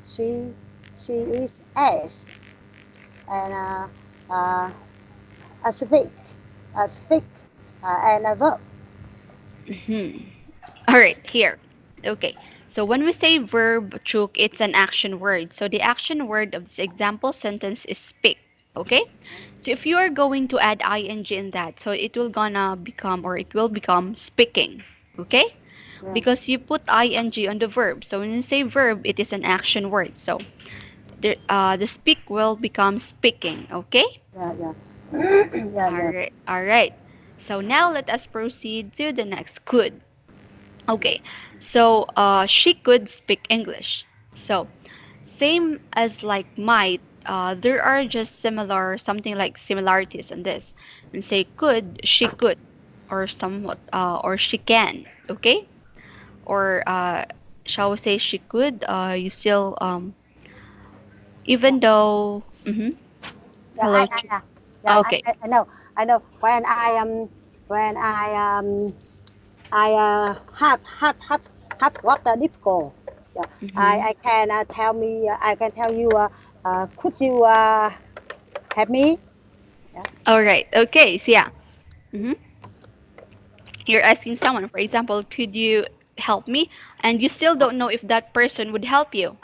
[SPEAKER 1] she she is S and uh, a speak speak and a verb.
[SPEAKER 2] Mhm. All right, here. Okay. So when we say verb, chuk, it's an action word. So the action word of this example sentence is speak. Okay? So if you are going to add ing in that, so it will gonna become or it will become speaking. Okay?
[SPEAKER 1] Yeah,
[SPEAKER 2] Because you put ing on the verb. So when you say verb, it is an action word. So the speak will become speaking. Okay?
[SPEAKER 1] yeah, yeah, yeah,
[SPEAKER 2] All
[SPEAKER 1] yeah.
[SPEAKER 2] right. All right. So now let us proceed to the next could. Okay, so she could speak English. So same as like might, there are just similar, something like similarities in this. And say could, she could, or somewhat, or she can. Okay, or shall we say she could? You still
[SPEAKER 1] Yeah,
[SPEAKER 2] even though. Mm-hmm.
[SPEAKER 1] yeah,
[SPEAKER 2] Hello.
[SPEAKER 1] yeah,
[SPEAKER 2] Okay.
[SPEAKER 1] I know. When I have water difficult. Yeah,
[SPEAKER 2] Mm-hmm.
[SPEAKER 1] I can tell me. I can tell you. Could you help me? Yeah,
[SPEAKER 2] All right. Okay. So yeah. Mm-hmm. You're asking someone, for example, could you help me? And you still
[SPEAKER 1] yeah,
[SPEAKER 2] don't know if that person would help you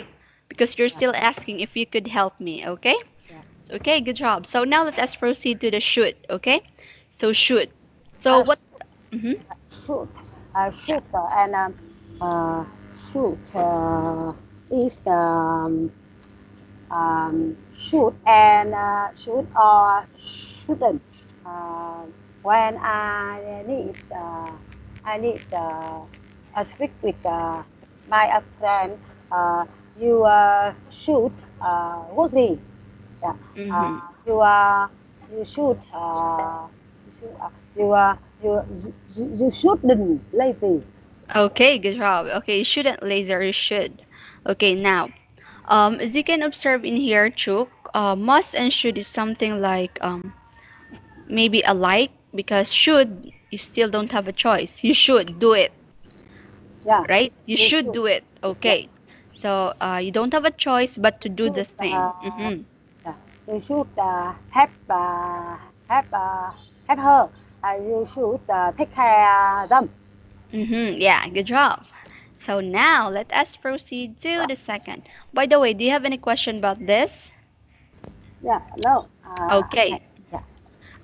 [SPEAKER 2] because you're
[SPEAKER 1] yeah,
[SPEAKER 2] still asking if you could help me. Okay.
[SPEAKER 1] yeah.
[SPEAKER 2] Okay. Good job. So now let us proceed to the should. Okay. So should. So what?
[SPEAKER 1] Shoot,
[SPEAKER 2] Mm-hmm.
[SPEAKER 1] shoot,
[SPEAKER 2] Yeah.
[SPEAKER 1] shoot, and shoot is the shoot and shoot or shouldn't. Uh, when I need speak with my friend. Uh, you should work me. Yeah. Uh,
[SPEAKER 2] Mm-hmm.
[SPEAKER 1] you you should you shouldn't lazy.
[SPEAKER 2] Okay. Good job. Okay. Shouldn't laser. You should. Okay. Now, as you can observe in here, Chuk, must and should is something like maybe alike because should you still don't have a choice. You should do it,
[SPEAKER 1] Yeah,
[SPEAKER 2] right? You
[SPEAKER 1] you
[SPEAKER 2] should
[SPEAKER 1] should.
[SPEAKER 2] do it.
[SPEAKER 1] Yeah,
[SPEAKER 2] Okay. So you don't have a choice but to do the
[SPEAKER 1] should.
[SPEAKER 2] thing. Mm-hmm.
[SPEAKER 1] Yeah, you should have her. You should take care them.
[SPEAKER 2] Mm-hmm. Yeah, good job. So now let us proceed to the second. By the way, do you have any question about this?
[SPEAKER 1] Yeah, no.
[SPEAKER 2] Okay.
[SPEAKER 1] Yeah,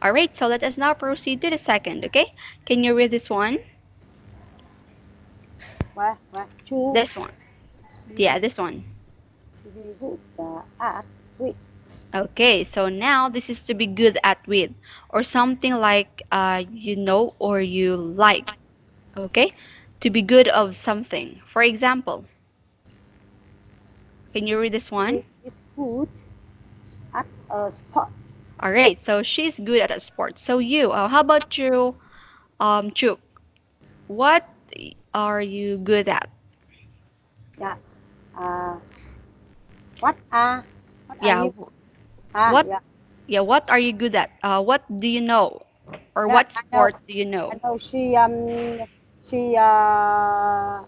[SPEAKER 2] All right. So let us now proceed to the second. Okay. Can you read this one?
[SPEAKER 1] where to
[SPEAKER 2] This one.
[SPEAKER 1] be
[SPEAKER 2] Yeah, this one.
[SPEAKER 1] good at with.
[SPEAKER 2] Okay. So now this is to be good at with, or something like you know or you like. Okay. To be good of something. For example, can you read this one?
[SPEAKER 1] She is good at a sport.
[SPEAKER 2] All right. So she's good at a sport. So you, how about you, Chuk? What are you good at?
[SPEAKER 1] Yeah. Uh, what are what are
[SPEAKER 2] Yeah.
[SPEAKER 1] you?
[SPEAKER 2] What?
[SPEAKER 1] Yeah,
[SPEAKER 2] Yeah. What are you good at? What do you know, or
[SPEAKER 1] yeah.
[SPEAKER 2] what sport do you know?
[SPEAKER 1] I know she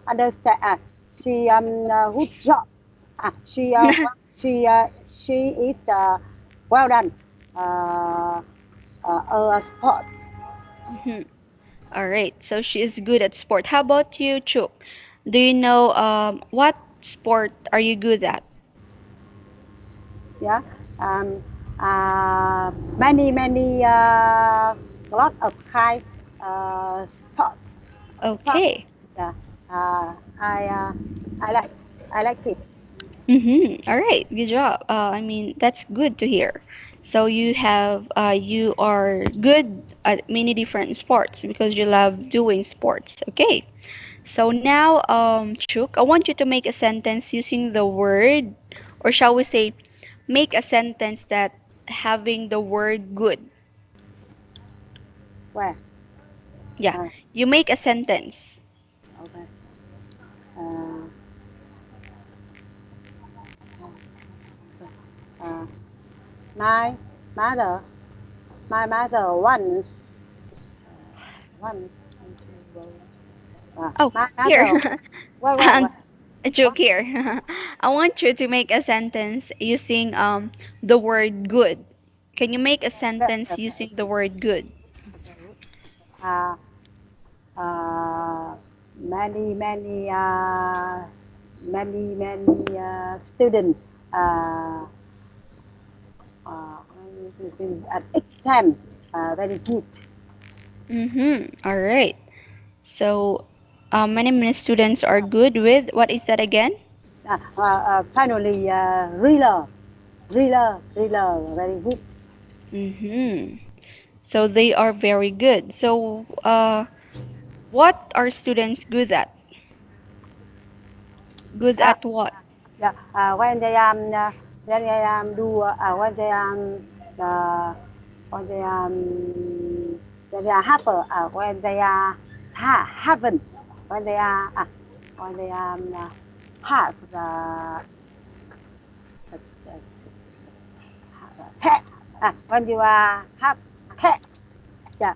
[SPEAKER 1] understand. She good job. She is well done. Uh, a sport.
[SPEAKER 2] Mhm. All right. So she is good at sport. How about you, Chuk? Do you know what sport are you good at?
[SPEAKER 1] Yeah. Um, many lot of kind sport. Sport.
[SPEAKER 2] Okay.
[SPEAKER 1] Yeah. Uh, I uh, I like I like it.
[SPEAKER 2] Mm-hmm. All right. Good job. I mean, that's good to hear. So you are good at many different sports because you love doing sports. Okay. So now, Chuk, I want you to make a sentence using the word, or shall we say, make a sentence that having the word good.
[SPEAKER 1] Where?
[SPEAKER 2] Yeah.
[SPEAKER 1] Uh,
[SPEAKER 2] You make a sentence.
[SPEAKER 1] okay. Uh, uh, my mother, my mother once
[SPEAKER 2] Oh,
[SPEAKER 1] my mother.
[SPEAKER 2] here.
[SPEAKER 1] Wait.
[SPEAKER 2] A
[SPEAKER 1] What?
[SPEAKER 2] joke here. I want you to make a sentence using the word good. Can you make a sentence using the word good?
[SPEAKER 1] Okay. Uh, uh, many students uh, at exam very good.
[SPEAKER 2] Mm-hmm. All right. So, many students are good with what is that again?
[SPEAKER 1] Finally, really very good.
[SPEAKER 2] Mm-hmm. So they are very good. So what are students good at? Good
[SPEAKER 1] Ah,
[SPEAKER 2] at what?
[SPEAKER 1] yeah. When they when they when they when they are have when they are haven't when they are when they have the pet when you are have pet yeah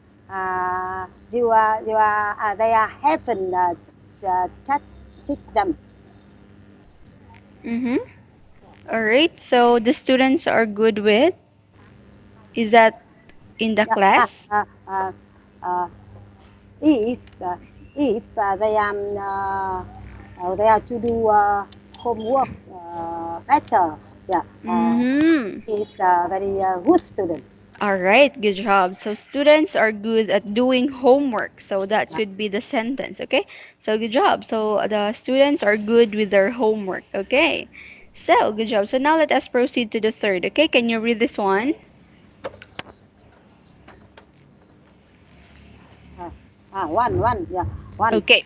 [SPEAKER 1] they are having chat teach them.
[SPEAKER 2] Mm-hmm. All right. So the students are good with. Is that in the
[SPEAKER 1] Yeah.
[SPEAKER 2] class?
[SPEAKER 1] Uh, if they are to do homework better, yeah,
[SPEAKER 2] Mm-hmm.
[SPEAKER 1] is very good student.
[SPEAKER 2] All right, good job. So students are good at doing homework. So that could be the sentence, okay? So good job. So the students are good with their homework, okay? So good job. So now let us proceed to the third, okay? Can you read this one?
[SPEAKER 1] One, yeah, one,
[SPEAKER 2] Okay.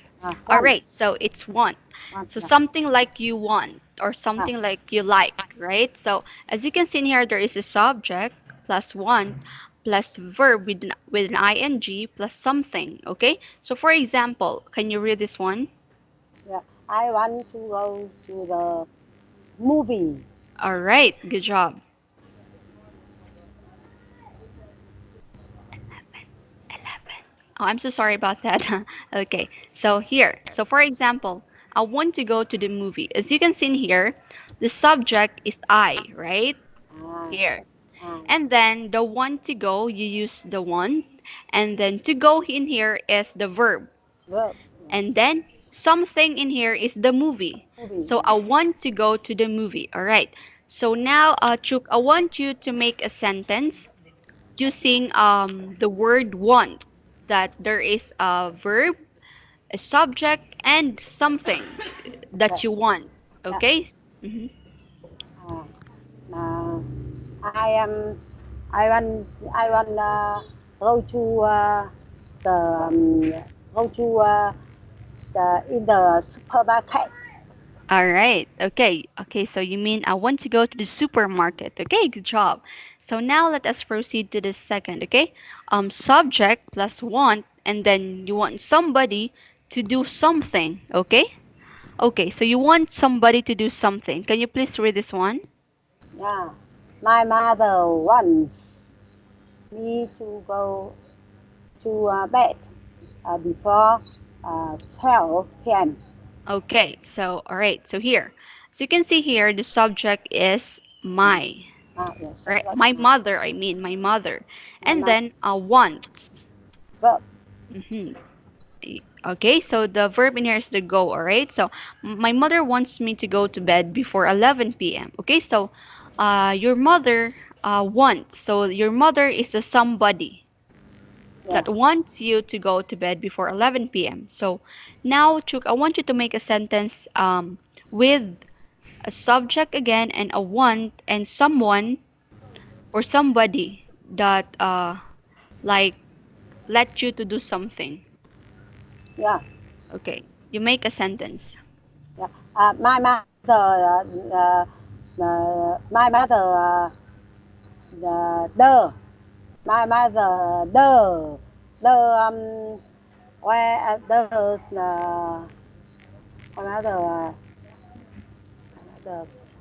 [SPEAKER 2] All
[SPEAKER 1] one,
[SPEAKER 2] right. So it's want.
[SPEAKER 1] one,
[SPEAKER 2] So
[SPEAKER 1] yeah,
[SPEAKER 2] something like you want or
[SPEAKER 1] ah,
[SPEAKER 2] something like you like, right? So as you can see in here, there is a subject plus want plus verb with an ing plus something. Okay. So for example, can you read this one?
[SPEAKER 1] yeah. I want to go to the movie.
[SPEAKER 2] All right. Good job. Oh, I'm so sorry about that. Okay. So here. So for example, I want to go to the movie. As you can see in here, the subject is I, right? Here.
[SPEAKER 1] So, ah,
[SPEAKER 2] And then the want to go, you use the want. And then to go in here is the verb.
[SPEAKER 1] verb,
[SPEAKER 2] And then something in here is the movie.
[SPEAKER 1] movie,
[SPEAKER 2] So I want to go to the movie. All right. So now, Chuk, I want you to make a sentence using the word want. That there is a verb, a subject, and something
[SPEAKER 1] yeah,
[SPEAKER 2] that you want.
[SPEAKER 1] yeah.
[SPEAKER 2] Okay? Hmm.
[SPEAKER 1] Ah, uh, I am. I want. I want go to the go to in the supermarket.
[SPEAKER 2] All right. Okay. Okay. So you mean I want to go to the supermarket. Okay. Good job. So now let us proceed to the second. Okay. Subject plus want, and then you want somebody to do something. Okay. Okay. So you want somebody to do something. Can you please read this one?
[SPEAKER 1] Yeah. My mother wants me to go to bed before 12 p.m.
[SPEAKER 2] Okay. So all right. So here, so you can see here, the subject is my.
[SPEAKER 1] Yes,
[SPEAKER 2] All right.
[SPEAKER 1] what
[SPEAKER 2] My mother. I mean my mother,
[SPEAKER 1] my
[SPEAKER 2] and
[SPEAKER 1] mother.
[SPEAKER 2] then wants.
[SPEAKER 1] Verb.
[SPEAKER 2] Mm-hmm. Okay, so the verb in here is the go, all right? So my mother wants me to go to bed before 11 p.m. Okay, so your mother wants. So your mother is a somebody
[SPEAKER 1] Yeah.
[SPEAKER 2] that wants you to go to bed before 11 p.m. So now, Chuk, I want you to make a sentence with a subject again and a want and someone or somebody that like let you to do something.
[SPEAKER 1] Yeah.
[SPEAKER 2] Okay, you make a sentence.
[SPEAKER 1] Yeah. My mother. My mother. The my mother. The where my mother.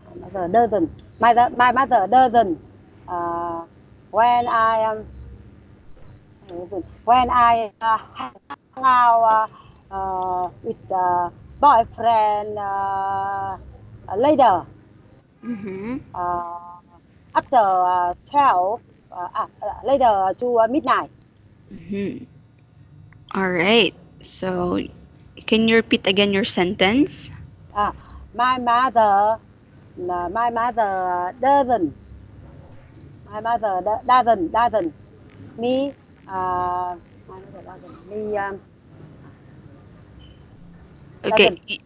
[SPEAKER 1] My mother doesn't. My mother doesn't. Uh, when I am when I hang out with boyfriend later
[SPEAKER 2] Mm-hmm.
[SPEAKER 1] uh, after 12 later to midnight.
[SPEAKER 2] Mm-hmm. All right. So, can you repeat again your sentence?
[SPEAKER 1] Uh, my mother my mother doesn't my mother doesn't me my mother doesn't me
[SPEAKER 2] Okay.
[SPEAKER 1] doesn't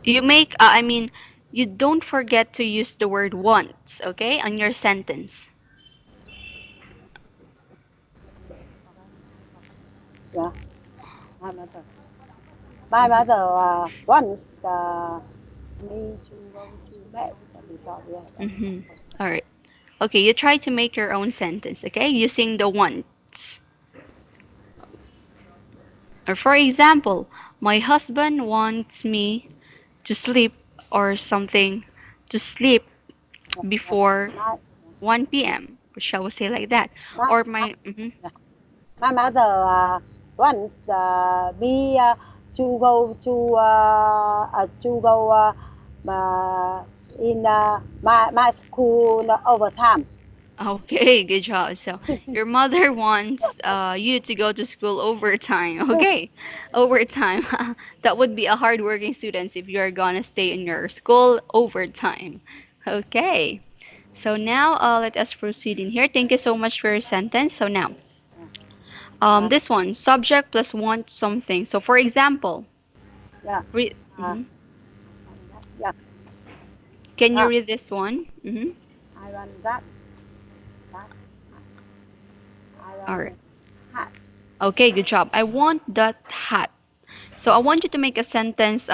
[SPEAKER 2] You make, I mean, you don't forget to use the word once, okay, on your sentence.
[SPEAKER 1] Yeah, my mother. My mother wants me to go to bed because we have
[SPEAKER 2] Mm-hmm. All right. Okay, you try to make your own sentence, okay? Using the wants. Or for example, my husband wants me to sleep or something to sleep
[SPEAKER 1] yeah, yeah.
[SPEAKER 2] before
[SPEAKER 1] My
[SPEAKER 2] 1 p.m. Shall we say like that?
[SPEAKER 1] my
[SPEAKER 2] Or
[SPEAKER 1] my,
[SPEAKER 2] my
[SPEAKER 1] yeah. My mother wants me to go to go in my school overtime.
[SPEAKER 2] okay, good job. So your mother wants you to go to school overtime. Okay, overtime. That would be a hard-working student if you're gonna stay in your school overtime. Okay. So now let us proceed in here. Thank you so much for your sentence. So now,
[SPEAKER 1] Uh,
[SPEAKER 2] this one, subject plus want something. So for example,
[SPEAKER 1] yeah, uh,
[SPEAKER 2] mhm.
[SPEAKER 1] yeah.
[SPEAKER 2] Can you
[SPEAKER 1] Uh,
[SPEAKER 2] read this one? Mm-hmm.
[SPEAKER 1] I want that. That I
[SPEAKER 2] All
[SPEAKER 1] want
[SPEAKER 2] right.
[SPEAKER 1] hat.
[SPEAKER 2] Okay, good job. I want that hat. So I want you to make a sentence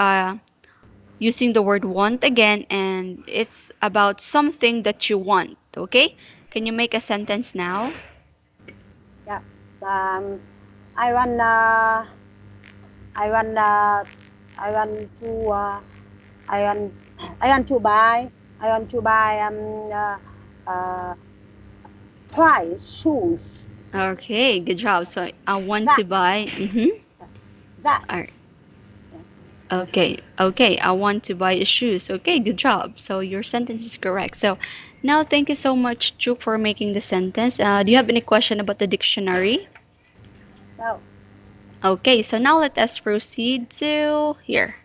[SPEAKER 2] using the word want again, and it's about something that you want. Okay? Can you make a sentence now?
[SPEAKER 1] Yeah. Um, I want I want I want to I want I want to buy I want to buy Prai shoes.
[SPEAKER 2] Okay, good job. So I want
[SPEAKER 1] That
[SPEAKER 2] to buy. Mm-hmm.
[SPEAKER 1] that
[SPEAKER 2] All right. Okay, okay. I want to buy shoes. Okay, good job. So your sentence is correct. So now, thank you so much, Chu, for making the sentence. Do you have any question about the dictionary?
[SPEAKER 1] no.
[SPEAKER 2] Okay, so now let us proceed to here.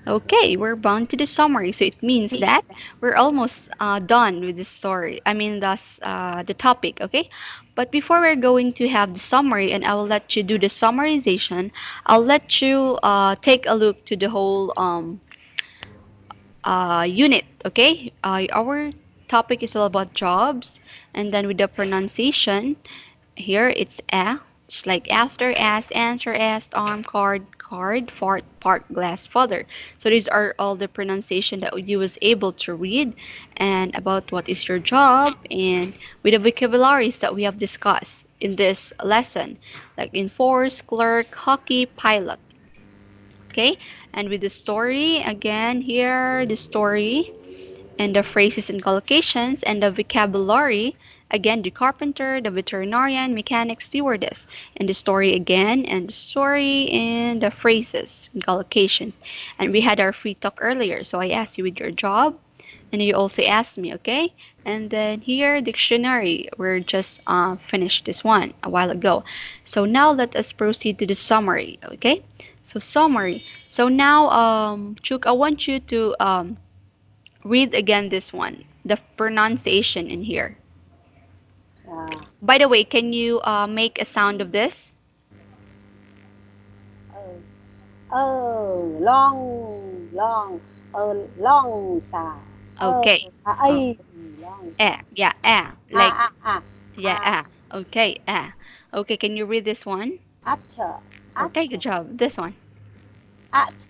[SPEAKER 2] Okay, we're bound to the summary, so it means that we're almost done with the story. I mean, that's the topic, okay? But before we're going to have the summary, and I will let you do the summarization, I'll let you take a look to the whole unit, okay? Our topic is all about jobs, and then with the pronunciation, here it's a, just like after, as, answer, as, arm, card, card, fart, park, glass, father. So these are all the pronunciation that you was able to read, and about what is your job, and with the vocabularies that we have discussed in this lesson, like enforce, clerk, hockey, pilot. Okay, and with the story again here, the story and the phrases and collocations and the vocabulary, again the carpenter, the veterinarian, mechanic, stewardess, and the story again, and the story and the phrases and collocations. And we had our free talk earlier, so I asked you with your job, and you also asked me, okay? And then here dictionary, we're just finished this one a while ago. So now let us proceed to the summary, okay? So summary. So now Chuk, I want you to read again this one, the pronunciation in here.
[SPEAKER 1] Uh,
[SPEAKER 2] By the way, can you make a sound of this?
[SPEAKER 1] oh, long xà.
[SPEAKER 2] Okay. Oh,
[SPEAKER 1] Long xà.
[SPEAKER 2] yeah, like,
[SPEAKER 1] Ah, ah,
[SPEAKER 2] yeah,
[SPEAKER 1] ah,
[SPEAKER 2] okay, Okay, can you read this one?
[SPEAKER 1] after,
[SPEAKER 2] Okay, good
[SPEAKER 1] after,
[SPEAKER 2] job. This one.
[SPEAKER 1] at,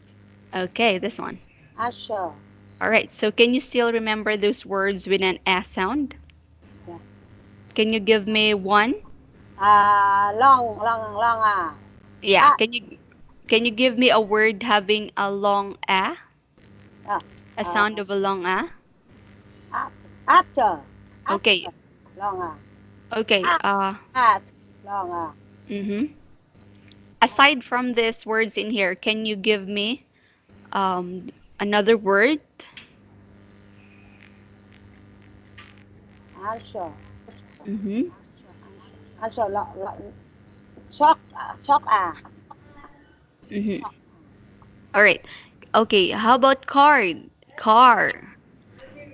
[SPEAKER 2] Okay, this one.
[SPEAKER 1] usher.
[SPEAKER 2] All right, so can you still remember those words with an S sound?
[SPEAKER 1] Yeah.
[SPEAKER 2] Can you give me one?
[SPEAKER 1] Long
[SPEAKER 2] Yeah,
[SPEAKER 1] ah,
[SPEAKER 2] can you give me a word having a long A?
[SPEAKER 1] ah,
[SPEAKER 2] A sound of a long A?
[SPEAKER 1] after,
[SPEAKER 2] Okay,
[SPEAKER 1] after, long
[SPEAKER 2] okay.
[SPEAKER 1] at, long
[SPEAKER 2] Mm-hmm. Aside from these words in here, can you give me another word?
[SPEAKER 1] answer,
[SPEAKER 2] Mm-hmm.
[SPEAKER 1] answer, shock, shock
[SPEAKER 2] Mm-hmm.
[SPEAKER 1] shock,
[SPEAKER 2] All right. Okay, how about card? Car.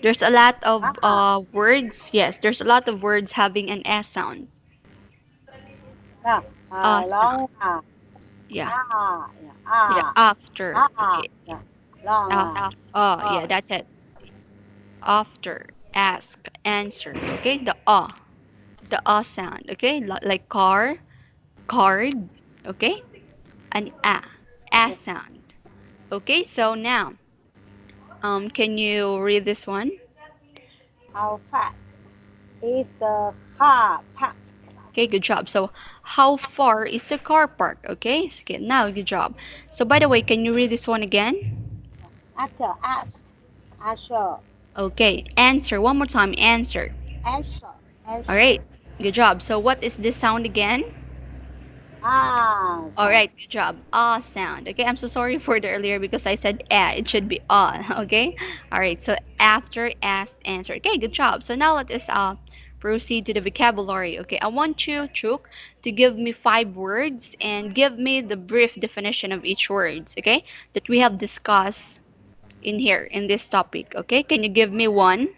[SPEAKER 2] There's a lot of
[SPEAKER 1] ah,
[SPEAKER 2] words. Yes, there's a lot of words having an S sound.
[SPEAKER 1] yeah,
[SPEAKER 2] Sound.
[SPEAKER 1] long
[SPEAKER 2] Yeah.
[SPEAKER 1] yeah,
[SPEAKER 2] Yeah. After. Okay.
[SPEAKER 1] yeah, long
[SPEAKER 2] Uh,
[SPEAKER 1] oh,
[SPEAKER 2] yeah, that's it. After. Ask. Answer. Okay. The sound. Okay. Like car. Card. Okay, an a sound. Okay, so now, can you read this one?
[SPEAKER 1] How fast is the car passed?
[SPEAKER 2] Okay, good job. So, how far is the car park? Okay, okay, now good job. So, by the way, can you read this one again?
[SPEAKER 1] After ask, answer,
[SPEAKER 2] Okay, answer one more time. Answer.
[SPEAKER 1] answer,
[SPEAKER 2] All
[SPEAKER 1] answer.
[SPEAKER 2] right, good job. So, what is this sound again?
[SPEAKER 1] Ah,
[SPEAKER 2] All
[SPEAKER 1] sound.
[SPEAKER 2] right, good job. Ah sound. Okay, I'm so sorry for the earlier because I said ah. It should be ah. Okay. All right. So after asked, answer. Okay, good job. So now let us proceed to the vocabulary. Okay, I want you, Chuk, to give me 5 words and give me the brief definition of each words. Okay, that we have discussed in here in this topic. Okay, can you give me one?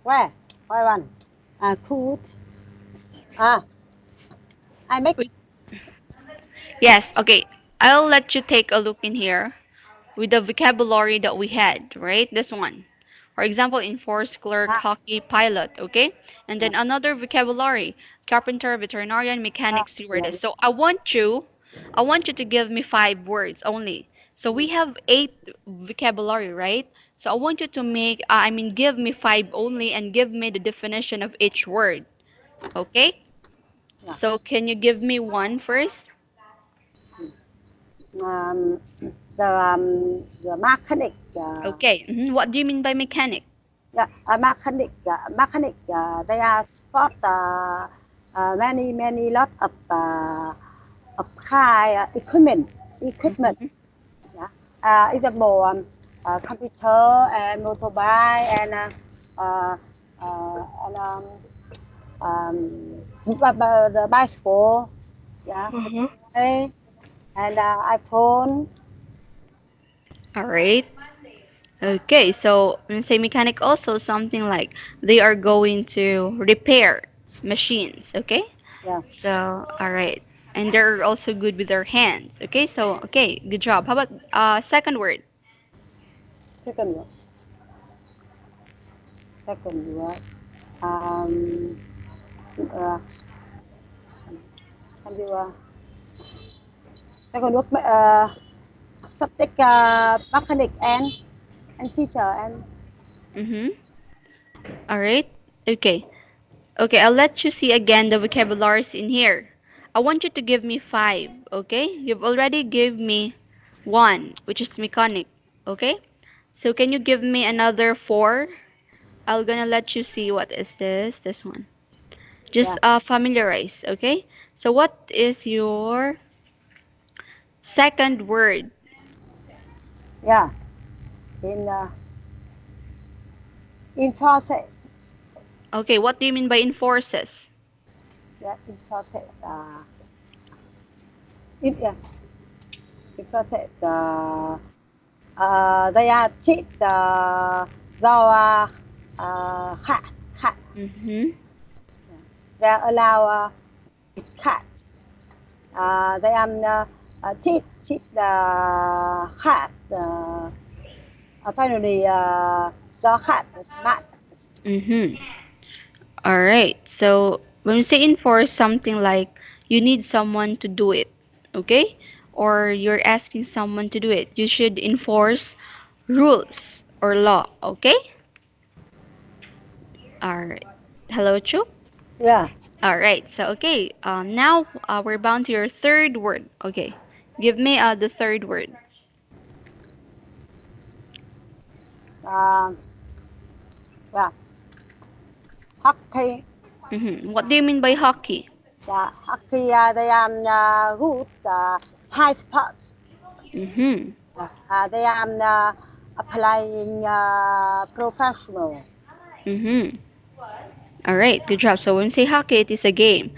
[SPEAKER 1] Where? Where one? Cool. Ah, I make.
[SPEAKER 2] Wait. Yes. Okay. I'll let you take a look in here with the vocabulary that we had, right? This one. For example, enforce, clerk,
[SPEAKER 1] Ah,
[SPEAKER 2] hockey, pilot, okay? And
[SPEAKER 1] yeah,
[SPEAKER 2] then another vocabulary, carpenter, veterinarian,
[SPEAKER 1] ah,
[SPEAKER 2] mechanic,
[SPEAKER 1] yeah,
[SPEAKER 2] stewardess. So I want you to give me 5 words only. So we have 8 vocabulary, right? So I want you to give me 5 only and give me the definition of each word, okay?
[SPEAKER 1] yeah.
[SPEAKER 2] So can you give me one first?
[SPEAKER 1] Um, the mechanic.
[SPEAKER 2] Okay. What do you mean by mechanic?
[SPEAKER 1] Yeah, mechanic. Mechanic. They are spot. Many lot of kind equipment. Equipment.
[SPEAKER 2] Mm-hmm.
[SPEAKER 1] Yeah. Example, computer and motorbike uh, the bicycle. Yeah. Okay. And iPhone.
[SPEAKER 2] All right. Okay, so when you say mechanic also something like they are going to repair machines, okay?
[SPEAKER 1] Yeah.
[SPEAKER 2] So, all right. And they're also good with their hands. Okay? So, okay, good job. How about second word?
[SPEAKER 1] Second word. Second word. Um, uh, Second word. Subject mechanic and teacher and
[SPEAKER 2] Mhm. All right. Okay. Okay, I'll let you see again the vocabularies in here. I want you to give me 5, okay? You've already gave me 1, which is mechanic, okay? So can you give me another 4? I'm gonna let you see what is this one. Just
[SPEAKER 1] yeah,
[SPEAKER 2] familiarize, okay? So what is your second word?
[SPEAKER 1] yeah. In in process.
[SPEAKER 2] Okay, what do you mean by enforces?
[SPEAKER 1] Yeah, in process. In yeah, in process. They are cheat rau cat cat.
[SPEAKER 2] Mm-hmm.
[SPEAKER 1] They allow cat. They cheat the cat. Finally, cho cat smart.
[SPEAKER 2] Mm-hmm. All right. So when we say enforce something like you need someone to do it, okay? Or you're asking someone to do it, you should enforce rules or law, okay? All right. Hello, Chu?
[SPEAKER 1] Yeah.
[SPEAKER 2] All right. So okay. Now we're bound to your third word. Okay. Give me the third word.
[SPEAKER 1] Uh, yeah. Hockey.
[SPEAKER 2] What do you mean by hockey?
[SPEAKER 1] Yeah. Hockey. They are good. High sport.
[SPEAKER 2] Mm-hmm.
[SPEAKER 1] They are playing professional.
[SPEAKER 2] Mm-hmm. All right. Good job. So when we say hockey, it is a game.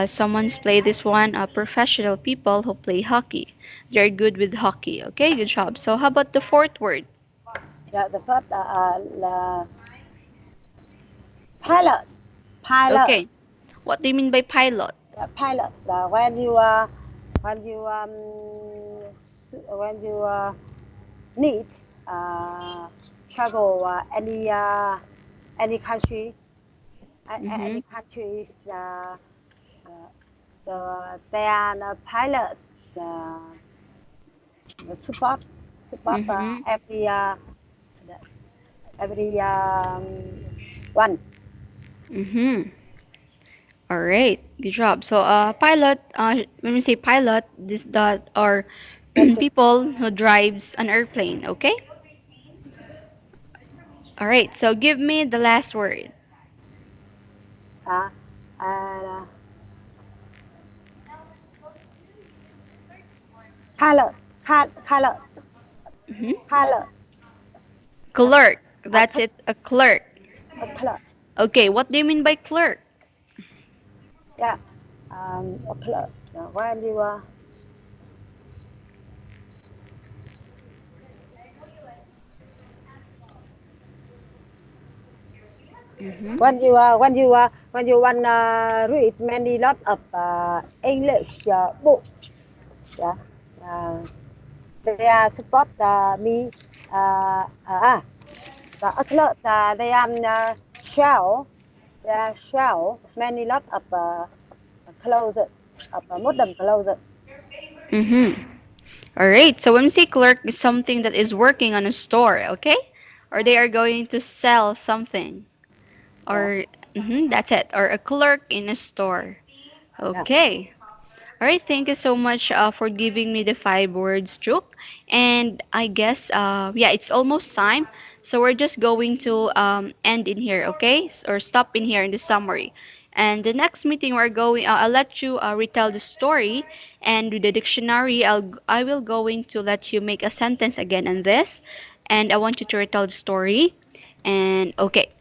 [SPEAKER 2] Someone's play this one. Professional people who play hockey. They're good with hockey. Okay. Good job. So how about the fourth word?
[SPEAKER 1] Yeah, the first pilot. Pilot.
[SPEAKER 2] Okay. What do you mean by pilot?
[SPEAKER 1] Pilot. When you when you need uh, travel any country.
[SPEAKER 2] Mhm.
[SPEAKER 1] Any countries uh, they are the pilots support
[SPEAKER 2] Mhm.
[SPEAKER 1] every one.
[SPEAKER 2] Mhm. All right. Good job. So, pilot. When we say pilot, this that are
[SPEAKER 1] Yes, please.
[SPEAKER 2] people who drives an airplane. Okay. All right. So, give me the last word.
[SPEAKER 1] Uh, and color, color,
[SPEAKER 2] Mhm.
[SPEAKER 1] color, yeah,
[SPEAKER 2] Clerk. That's it. A clerk.
[SPEAKER 1] color,
[SPEAKER 2] Okay. What do you mean by clerk?
[SPEAKER 1] yeah, a color. When you
[SPEAKER 2] Mhm.
[SPEAKER 1] when you want read many lot of English book, yeah, uh, they are support me the clerk they shell they are shell many lot of clothes of modern clothes.
[SPEAKER 2] Mhm. All right. So, when we say clerk, is something that is working on a store. Okay. Or they are going to sell something.
[SPEAKER 1] Yeah,
[SPEAKER 2] Or that's it. Or a clerk in a store.
[SPEAKER 1] yeah,
[SPEAKER 2] Okay. All right, thank you so much for giving me the 5 words, Chook. And I guess, yeah, it's almost time. So we're just going to end in here, okay? Or stop in here in the summary. And the next meeting we're going, I'll let you retell the story. And with the dictionary, I will going to let you make a sentence again on this. And I want you to retell the story. And okay,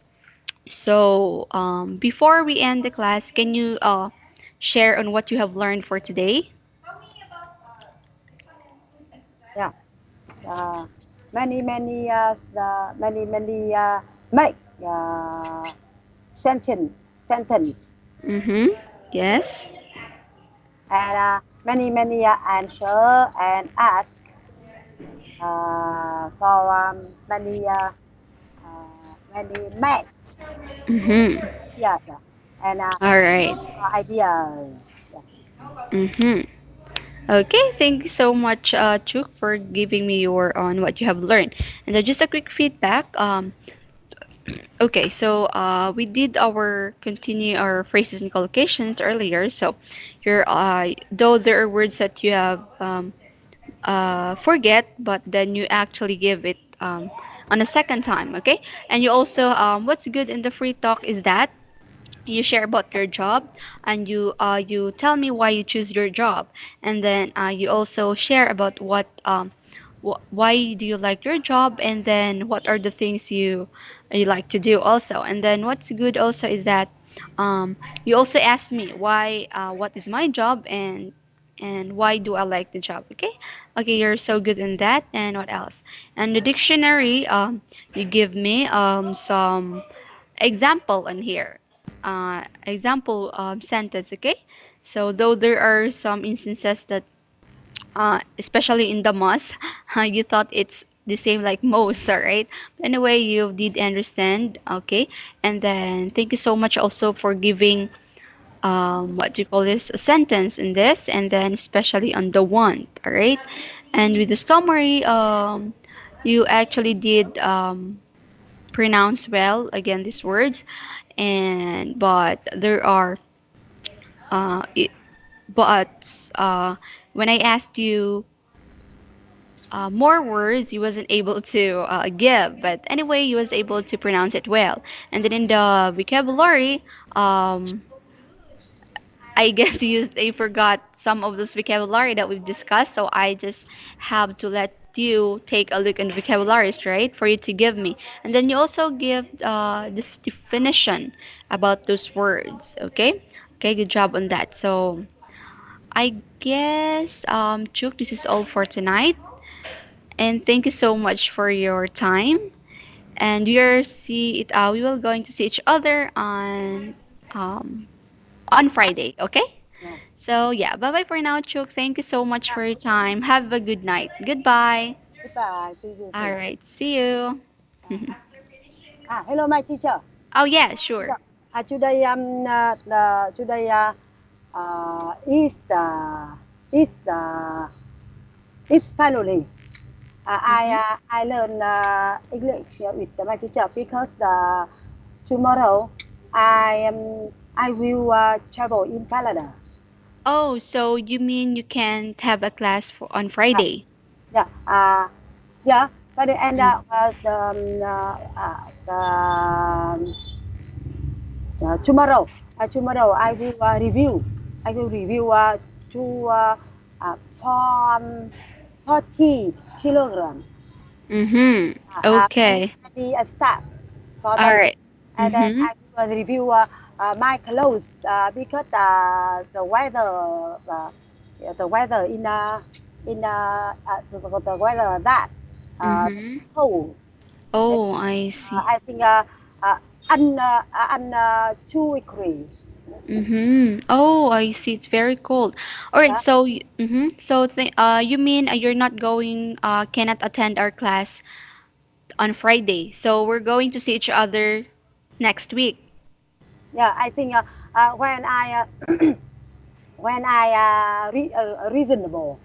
[SPEAKER 2] so before we end the class, can you share on what you have learned for today?
[SPEAKER 1] yeah. uh, many many make sentence sentence
[SPEAKER 2] Mm-hmm. Yes.
[SPEAKER 1] and many answer and ask for many make
[SPEAKER 2] Mm-hmm.
[SPEAKER 1] yeah, yeah. And
[SPEAKER 2] All right.
[SPEAKER 1] ideas. Yeah,
[SPEAKER 2] Mm-hmm. Okay, thank you so much, Chuk, for giving me your on what you have learned. And just a quick feedback. Okay, so we did our continue our phrases and collocations earlier. So, your though there are words that you have forget, but then you actually give it on a second time. Okay, and you also what's good in the free talk is that you share about your job and you tell me why you choose your job, and then you also share about what why do you like your job, and then what are the things you like to do also. And then what's good also is that you also ask me why what is my job, and why do I like the job. Okay, okay, you're so good in that. And what else? And the dictionary, you give me some example in here, example sentence. Okay, so though there are some instances that especially in the most you thought it's the same like most, all right, but anyway you did understand. Okay, and then thank you so much also for giving what do you call this, a sentence in this, and then especially on the one. All right, and with the summary, you actually did pronounce well again these words. And but there are it, but when I asked you more words, you wasn't able to give, but anyway you was able to pronounce it well. And then in the vocabulary, um, I guess you forgot some of those vocabulary that we've discussed, so I just have to let you take a look in the vocabularies, right, for you to give me. And then you also give the definition about those words, okay? Okay, good job on that. So I guess, Chuk, this is all for tonight. And thank you so much for your time. And we will going to see each other um, on Friday, okay?
[SPEAKER 1] yeah,
[SPEAKER 2] So yeah, bye bye for now, Chuk. Thank you so much
[SPEAKER 1] yeah.
[SPEAKER 2] for your time. Have a good night. Goodbye.
[SPEAKER 1] Goodbye, see you
[SPEAKER 2] All
[SPEAKER 1] soon.
[SPEAKER 2] right, see you.
[SPEAKER 1] Hello my teacher.
[SPEAKER 2] Oh yeah, sure.
[SPEAKER 1] Today today is is finally
[SPEAKER 2] Mm-hmm.
[SPEAKER 1] I learn English with my teacher because tomorrow I will travel in Canada.
[SPEAKER 2] Oh, so you mean you can't have a class for on
[SPEAKER 1] Uh,
[SPEAKER 2] Friday?
[SPEAKER 1] yeah, yeah. But and
[SPEAKER 2] Mm.
[SPEAKER 1] tomorrow I will review. I will review to from 40 kilogram.
[SPEAKER 2] Mm-hmm.
[SPEAKER 1] Many
[SPEAKER 2] Okay.
[SPEAKER 1] many stuff for
[SPEAKER 2] All
[SPEAKER 1] them,
[SPEAKER 2] right.
[SPEAKER 1] and then
[SPEAKER 2] Mm-hmm.
[SPEAKER 1] I will review my clothes because the weather the weather that
[SPEAKER 2] Mm-hmm.
[SPEAKER 1] cold.
[SPEAKER 2] Oh, I see.
[SPEAKER 1] I think uh, two degree.
[SPEAKER 2] Mm-hmm. Oh, I see. It's very cold. All right.
[SPEAKER 1] Yeah,
[SPEAKER 2] So, mm-hmm. So, you mean you're not going, cannot attend our class on Friday. So we're going to see each other next week.
[SPEAKER 1] yeah. I think when I reasonable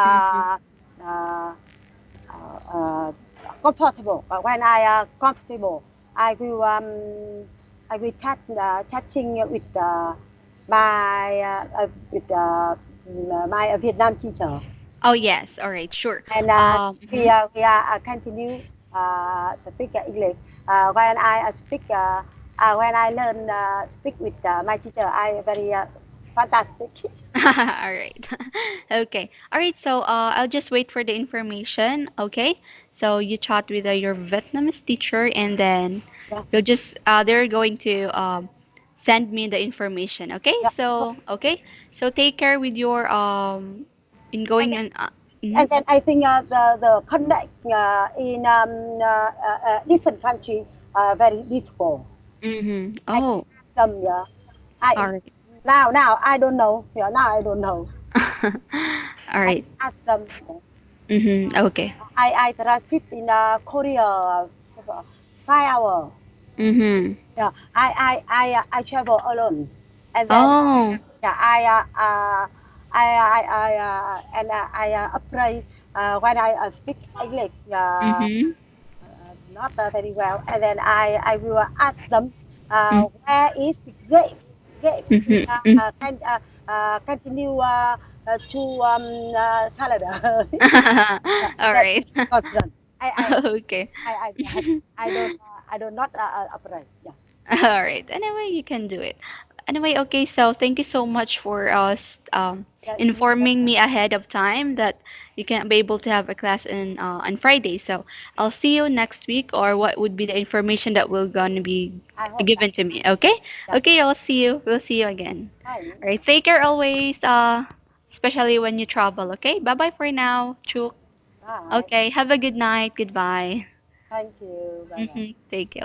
[SPEAKER 2] Mm-hmm.
[SPEAKER 1] uh, uh, uh, comfortable. But when I comfortable, I will chatting my my Vietnam teacher,
[SPEAKER 2] Oh yes. All right. Sure.
[SPEAKER 1] and
[SPEAKER 2] Mhm.
[SPEAKER 1] we are continue speak English. When I speak when I learn speak with my teacher, I very fantastic.
[SPEAKER 2] All right. Okay. All right. So I'll just wait for the information. Okay. So you chat with your Vietnamese teacher, and then
[SPEAKER 1] Yeah,
[SPEAKER 2] you'll just they're going to send me the information. Okay.
[SPEAKER 1] yeah.
[SPEAKER 2] So okay. So take care with your in
[SPEAKER 1] And
[SPEAKER 2] going on.
[SPEAKER 1] and
[SPEAKER 2] Mhm.
[SPEAKER 1] then I think the connect in different country very difficult.
[SPEAKER 2] Mhm.
[SPEAKER 1] I can
[SPEAKER 2] Oh.
[SPEAKER 1] ask them. I
[SPEAKER 2] All right.
[SPEAKER 1] now I don't know. Yeah, now I don't know.
[SPEAKER 2] All
[SPEAKER 1] I
[SPEAKER 2] right.
[SPEAKER 1] can ask them.
[SPEAKER 2] Mhm. Okay.
[SPEAKER 1] I transit in Korea 5 hours.
[SPEAKER 2] Mhm.
[SPEAKER 1] Yeah, I travel alone, and then
[SPEAKER 2] Oh.
[SPEAKER 1] yeah, I apply when I speak English.
[SPEAKER 2] Mhm.
[SPEAKER 1] Not very well. And then I will ask them
[SPEAKER 2] Mm.
[SPEAKER 1] where is the gate in
[SPEAKER 2] Mhm. Mm.
[SPEAKER 1] continue to Canada.
[SPEAKER 2] All
[SPEAKER 1] That
[SPEAKER 2] right.
[SPEAKER 1] confident. I
[SPEAKER 2] Okay.
[SPEAKER 1] I I I don't not apply. Yeah.
[SPEAKER 2] All right. Anyway, you can do it. Anyway, okay. So thank you so much for us
[SPEAKER 1] Yeah, see you.
[SPEAKER 2] informing me ahead of time that you can be able to have a class on Friday. So I'll see you next week, or what would be the information that will gonna be
[SPEAKER 1] I hope that.
[SPEAKER 2] given to me. Okay.
[SPEAKER 1] Yeah.
[SPEAKER 2] Okay. I'll see you. We'll see you again.
[SPEAKER 1] Bye.
[SPEAKER 2] All right. Take care always. Especially when you travel. Okay. Bye bye for now. Chuk.
[SPEAKER 1] Bye.
[SPEAKER 2] Okay. Have a good night. Goodbye.
[SPEAKER 1] Thank you. Bye bye.
[SPEAKER 2] Mm-hmm. Take care.